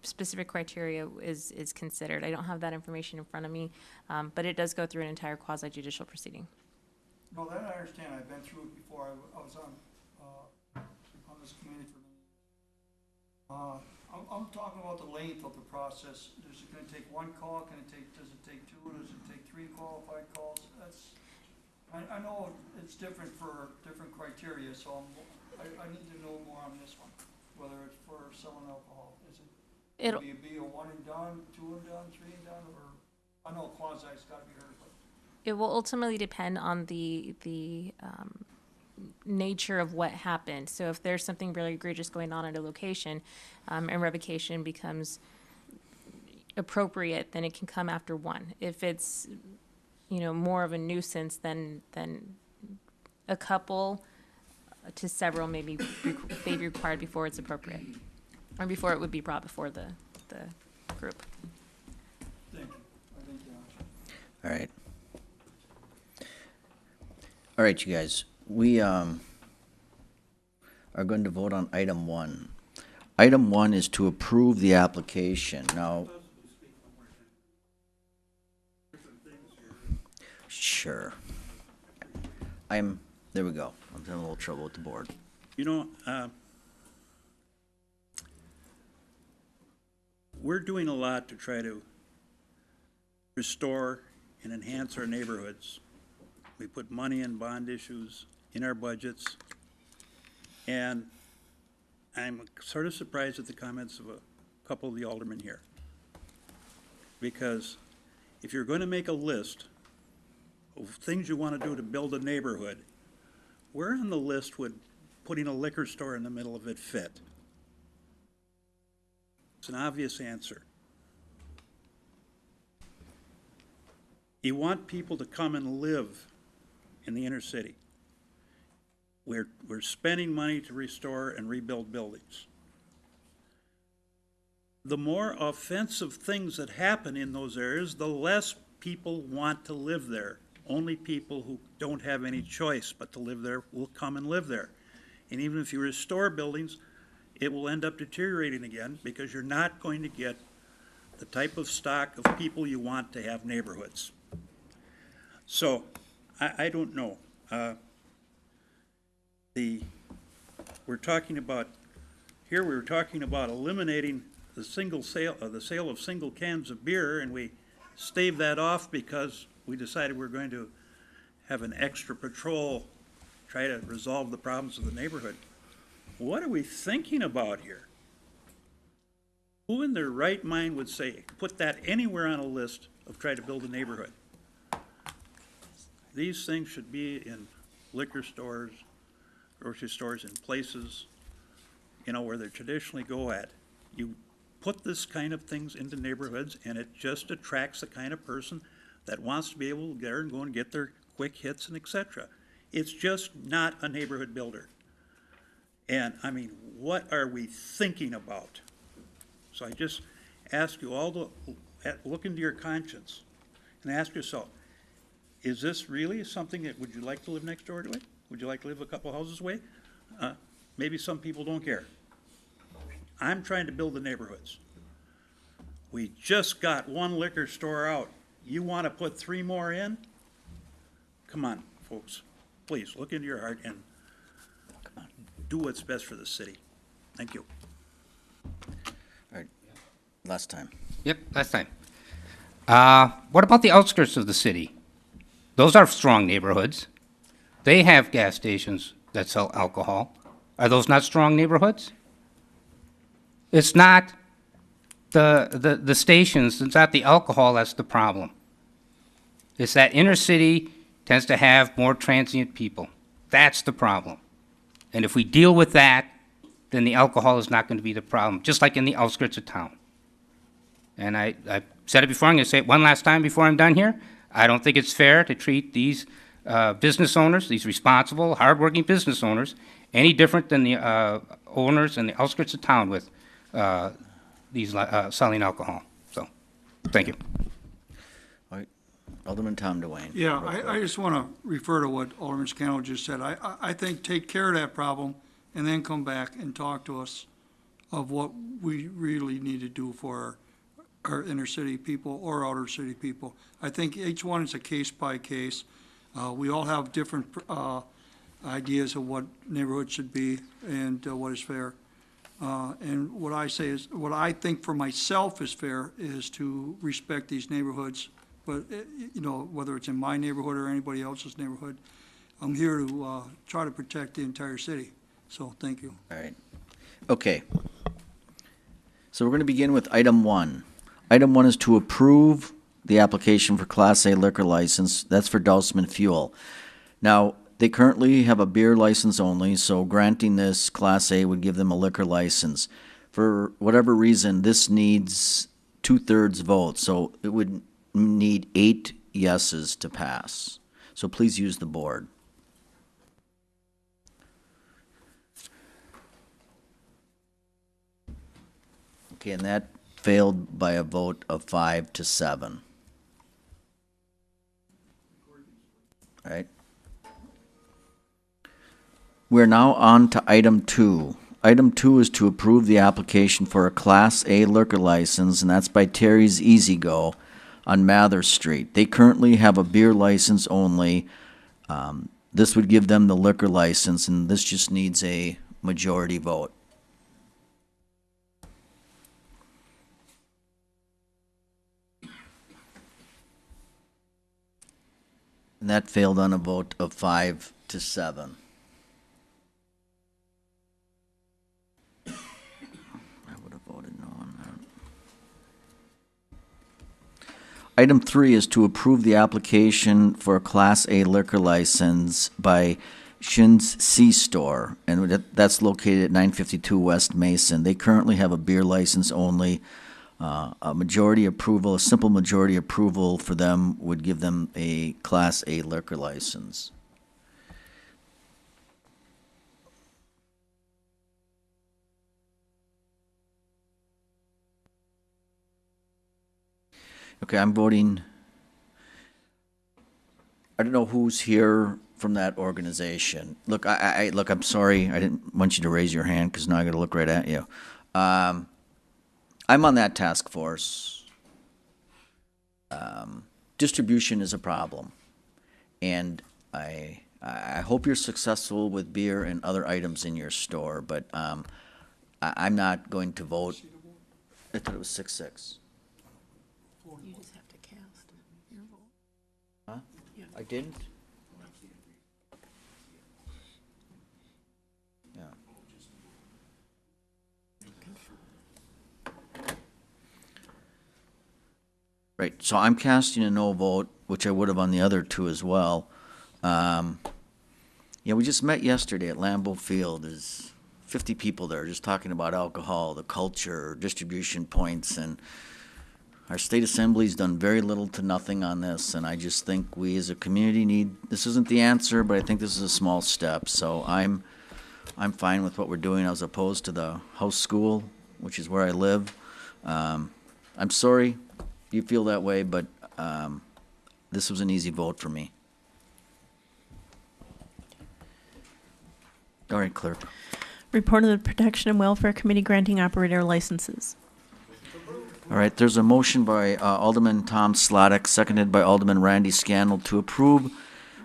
specific criteria is considered. I don't have that information in front of me, but it does go through an entire quasi-judicial proceeding. No, that I understand. I've been through it before. I was on this committee for I'm talking about the length of the process. Is it gonna take one call? Does it take two? Does it take 3 qualified calls? I know it's different for different criteria, so I need to know more on this one, whether it's for selling alcohol. Is it It'll be a one and done, 2 and done, 3 and done, or, I know quasi's gotta be heard, but. It will ultimately depend on the nature of what happened. So if there's something really egregious going on at a location, and revocation becomes appropriate, then it can come after one. If it's, more of a nuisance, then a couple to several may be required before it's appropriate, or before it would be brought before the group. Thank you. I think you All right. All right, you guys, we are going to vote on item 1. Item 1 is to approve the application. Now, sure. There we go. I'm having a little trouble with the board. We're doing a lot to try to restore and enhance our neighborhoods. We put money in bond issues in our budgets. And I'm sort of surprised at the comments of a couple of the aldermen here. Because if you're going to make a list of things you want to do to build a neighborhood, where on the list would putting a liquor store in the middle of it fit? It's an obvious answer. You want people to come and live in the inner city. We're spending money to restore and rebuild buildings. The more offensive things that happen in those areas, the less people want to live there. Only people who don't have any choice but to live there will come and live there. And even if you restore buildings, it will end up deteriorating again because you're not going to get the type of stock of people you want to have neighborhoods. So, I don't know. We're talking about eliminating the sale of single cans of beer, and we staved that off because we decided we're going to have an extra patrol, try to resolve the problems of the neighborhood. What are we thinking about here? Who in their right mind would say, put that anywhere on a list of trying to build a neighborhood? These things should be in liquor stores, grocery stores, in places, where they traditionally go at. You put this kind of things into neighborhoods, and it just attracts the kind of person that wants to be able to get there and go and get their quick hits and et cetera. It's just not a neighborhood builder. And, what are we thinking about? So I just ask you all to look into your conscience and ask yourself, is this really something that, would you like to live next door to it? Would you like to live a couple houses away? Maybe some people don't care. I'm trying to build the neighborhoods. We just got one liquor store out. You want to put 3 more in? Come on, folks. Please, look into your heart and do what's best for the city. Thank you. All right, last time. Yep, last time. What about the outskirts of the city? Those are strong neighborhoods. They have gas stations that sell alcohol. Are those not strong neighborhoods? It's not the stations, it's not the alcohol that's the problem. It's that inner city tends to have more transient people. That's the problem. And if we deal with that, then the alcohol is not going to be the problem, just like in the outskirts of town. And I said it before, I'm going to say it one last time before I'm done here. I don't think it's fair to treat these business owners, these responsible, hardworking business owners, any different than the owners in the outskirts of town with selling alcohol. So, thank you. All right, Alderman Tom DeWayne. Yeah, I just want to refer to what Alderman Scannell just said. I think take care of that problem and then come back and talk to us of what we really need to do for our inner city people or outer city people. I think each one is a case by case. We all have different ideas of what neighborhood should be and what is fair. And what I say is, what I think for myself is fair is to respect these neighborhoods. But, you know, whether it's in my neighborhood or anybody else's neighborhood, I'm here to try to protect the entire city. So, thank you. All right. Okay. So we're going to begin with item 1. Item 1 is to approve the application for Class A liquor license. That's for Dousman Fuel. Now, they currently have a beer license only, so granting this Class A would give them a liquor license. For whatever reason, this needs 2/3 vote, so it would need 8 yeses to pass. So please use the board. Okay, and that failed by a vote of 5 to 7. All right. We're now on to item 2. Item 2 is to approve the application for a Class A liquor license, and that's by Terry's Easy Go on Mather Street. They currently have a beer license only. This would give them the liquor license, and this just needs a majority vote. And that failed on a vote of 5 to 7. I would have voted no on that. Item 3 is to approve the application for a Class A liquor license by Shin's C-Store, and that's located at 952 West Mason. They currently have a beer license only. A majority approval, a simple majority approval for them would give them a Class A liquor license. Okay, I'm voting. I don't know who's here from that organization. Look, look, I'm sorry. I didn't want you to raise your hand because now I got to look right at you. I'm on that task force. Distribution is a problem, and I hope you're successful with beer and other items in your store, but I'm not going to vote. I thought it was 6-6. You just have to cast your vote. Huh? I didn't? Yeah. Right, so I'm casting a no vote, which I would have on the other two as well. Yeah, we just met yesterday at Lambeau Field. There's 50 people there just talking about alcohol, the culture, distribution points, and our state assembly's done very little to nothing on this, and I just think we as a community need, this isn't the answer, but I think this is a small step, so I'm fine with what we're doing as opposed to the house school, which is where I live. I'm sorry you feel that way, but this was an easy vote for me. All right, clerk. Report of the Protection and Welfare Committee granting operator licenses. All right, there's a motion by Alderman Tom Slotnick, seconded by Alderman Randy Scannell, to approve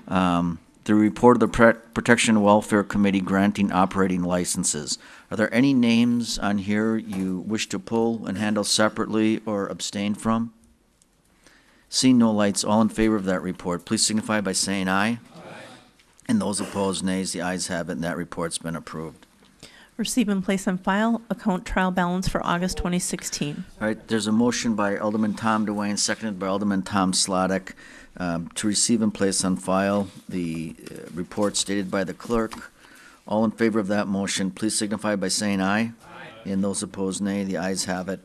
the report of the Protection and Welfare Committee granting operating licenses. Are there any names on here you wish to pull and handle separately or abstain from? Seeing no lights, all in favor of that report, please signify by saying aye. Aye. And those opposed, nays. The ayes have it, and that report's been approved. Receive and place on file account trial balance for August 2016. All right, there's a motion by Alderman Tom DeWayne, seconded by Alderman Tom Slotnick, to receive and place on file the report stated by the clerk. All in favor of that motion, please signify by saying aye. Aye. And those opposed, nay. The ayes have it,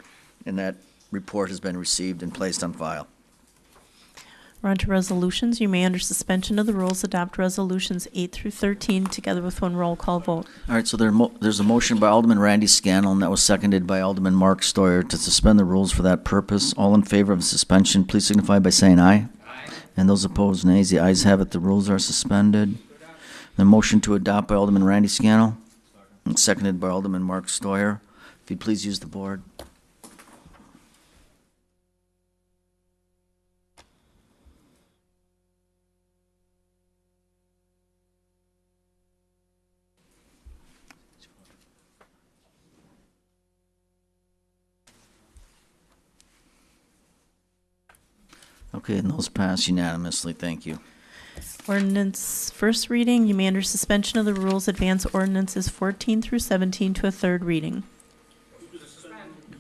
and that report has been received and placed on file. We're on to resolutions. You may, under suspension of the rules, adopt resolutions 8 through 13 together with one roll call vote. All right, so there's a motion by Alderman Randy Scannell, and that was seconded by Alderman Mark Stoyer to suspend the rules for that purpose. All in favor of suspension, please signify by saying aye. And those opposed, nays. The ayes have it. The rules are suspended. The motion to adopt by Alderman Randy Scannell, and seconded by Alderman Mark Stoyer. If you'd please use the board. Okay, and those pass unanimously. Thank you. Ordinance first reading. You may, under suspension of the rules, advance ordinances 14 through 17 to a third reading.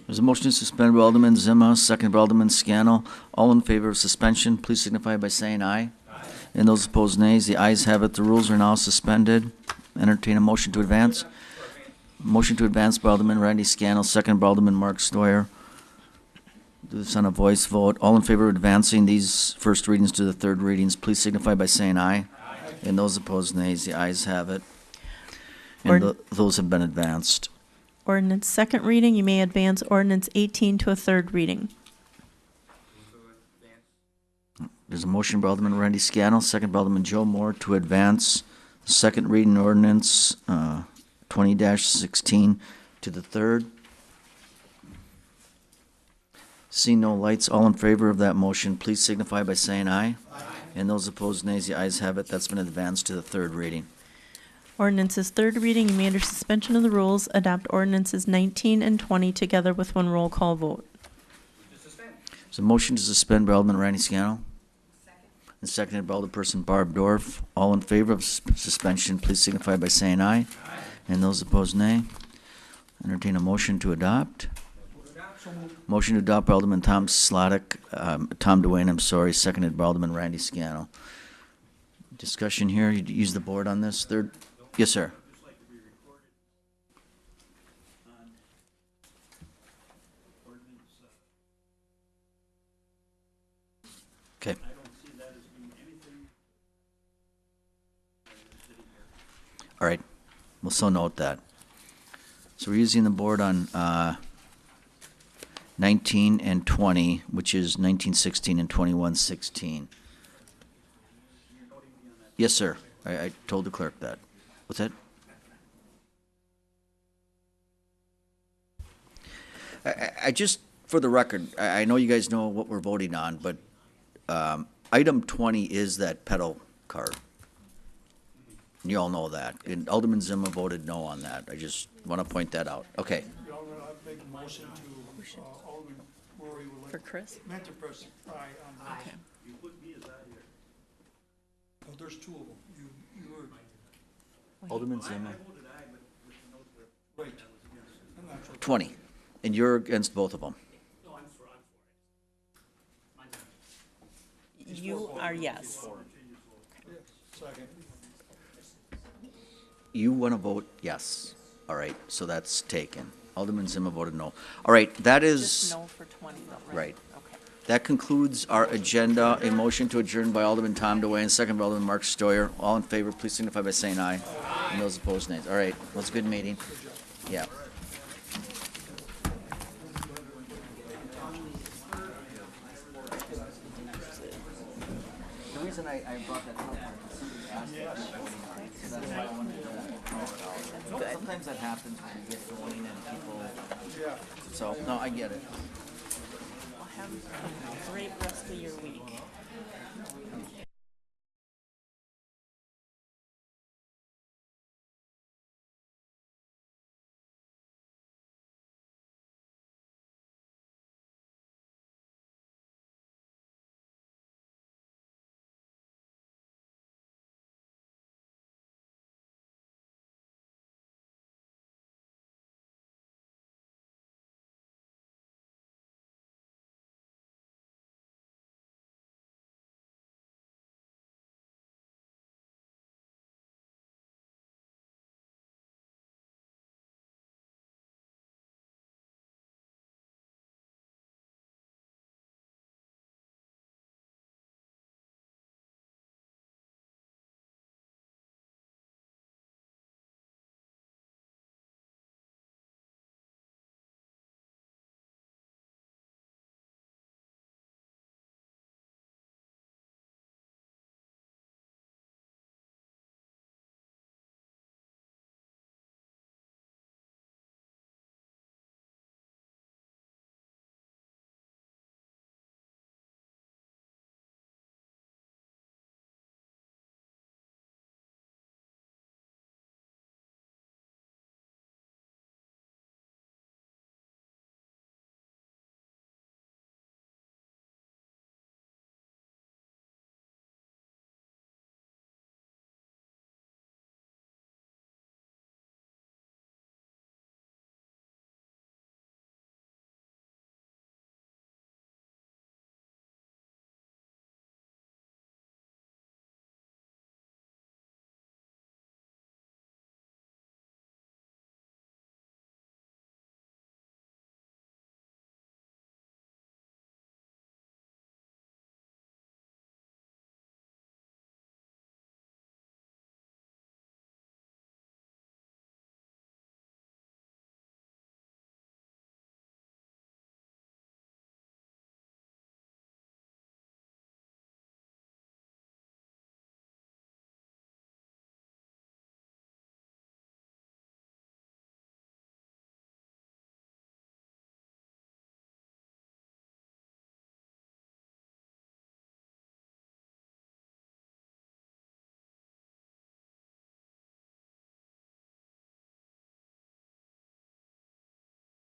There's a motion to suspend by Alderman Zima, second by Alderman Scannell. All in favor of suspension, please signify by saying aye. And those opposed, nays. The ayes have it. The rules are now suspended. Entertain a motion to advance. Motion to advance by Alderman Randy Scannell, second by Alderman Mark Stoyer. Do this on a voice vote. All in favor of advancing these first readings to the third readings, please signify by saying aye. And those opposed, nays. The ayes have it. And those have been advanced. Ordinance second reading. You may advance ordinance 18 to a third reading. There's a motion by Alderman Randy Scannell, second by Alderman Joe Moore to advance the second reading ordinance 20-16 to the third. Seeing no lights, all in favor of that motion, please signify by saying aye. And those opposed, nays. The ayes have it. That's been advanced to the third reading. Ordinances third reading. You may, under suspension of the rules, adopt ordinances 19 and 20 together with one roll call vote. There's a motion to suspend by Alderman Randy Scannell. And seconded by Alderperson Barb Dorf. All in favor of suspension, please signify by saying aye. And those opposed, nay. Entertain a motion to adopt. Motion to adopt by Alderman Tom Slottick, Tom Duane, I'm sorry, seconded by Alderman Randy Scannell. Discussion here, you use the board on this third? Yes, sir. Okay. All right, we'll so note that. So we're using the board on 19 and 20, which is 1916 and 2116. Yes, sir. I told the clerk that. What's that? I just, for the record, I know you guys know what we're voting on, but item 20 is that pedal card. You all know that. And Alderman Zima voted no on that. I just want to point that out. Okay. Make a motion to Alderman Murray would like. For Chris? Meant to press aye on that. Okay. You put me as that here. Oh, there's two of them. You were. Alderman Zima. Right. I'm not sure. 20. And you're against both of them. You are yes. Second. You want to vote yes. All right, so that's taken. Alderman Zima voted no. All right, that is. Just no for 20 though, right? Right. Okay. That concludes our agenda. A motion to adjourn by Alderman Tom DeWayne, second by Alderman Mark Stoyer. All in favor, please signify by saying aye. And those opposed, nays. All right, well, it's a good meeting. Yeah. The reason I brought that up, somebody asked that, so that's why I wanted to throw it out. Sometimes that happens when you get going and people, so, no, I get it. Well, have a great rest of your week.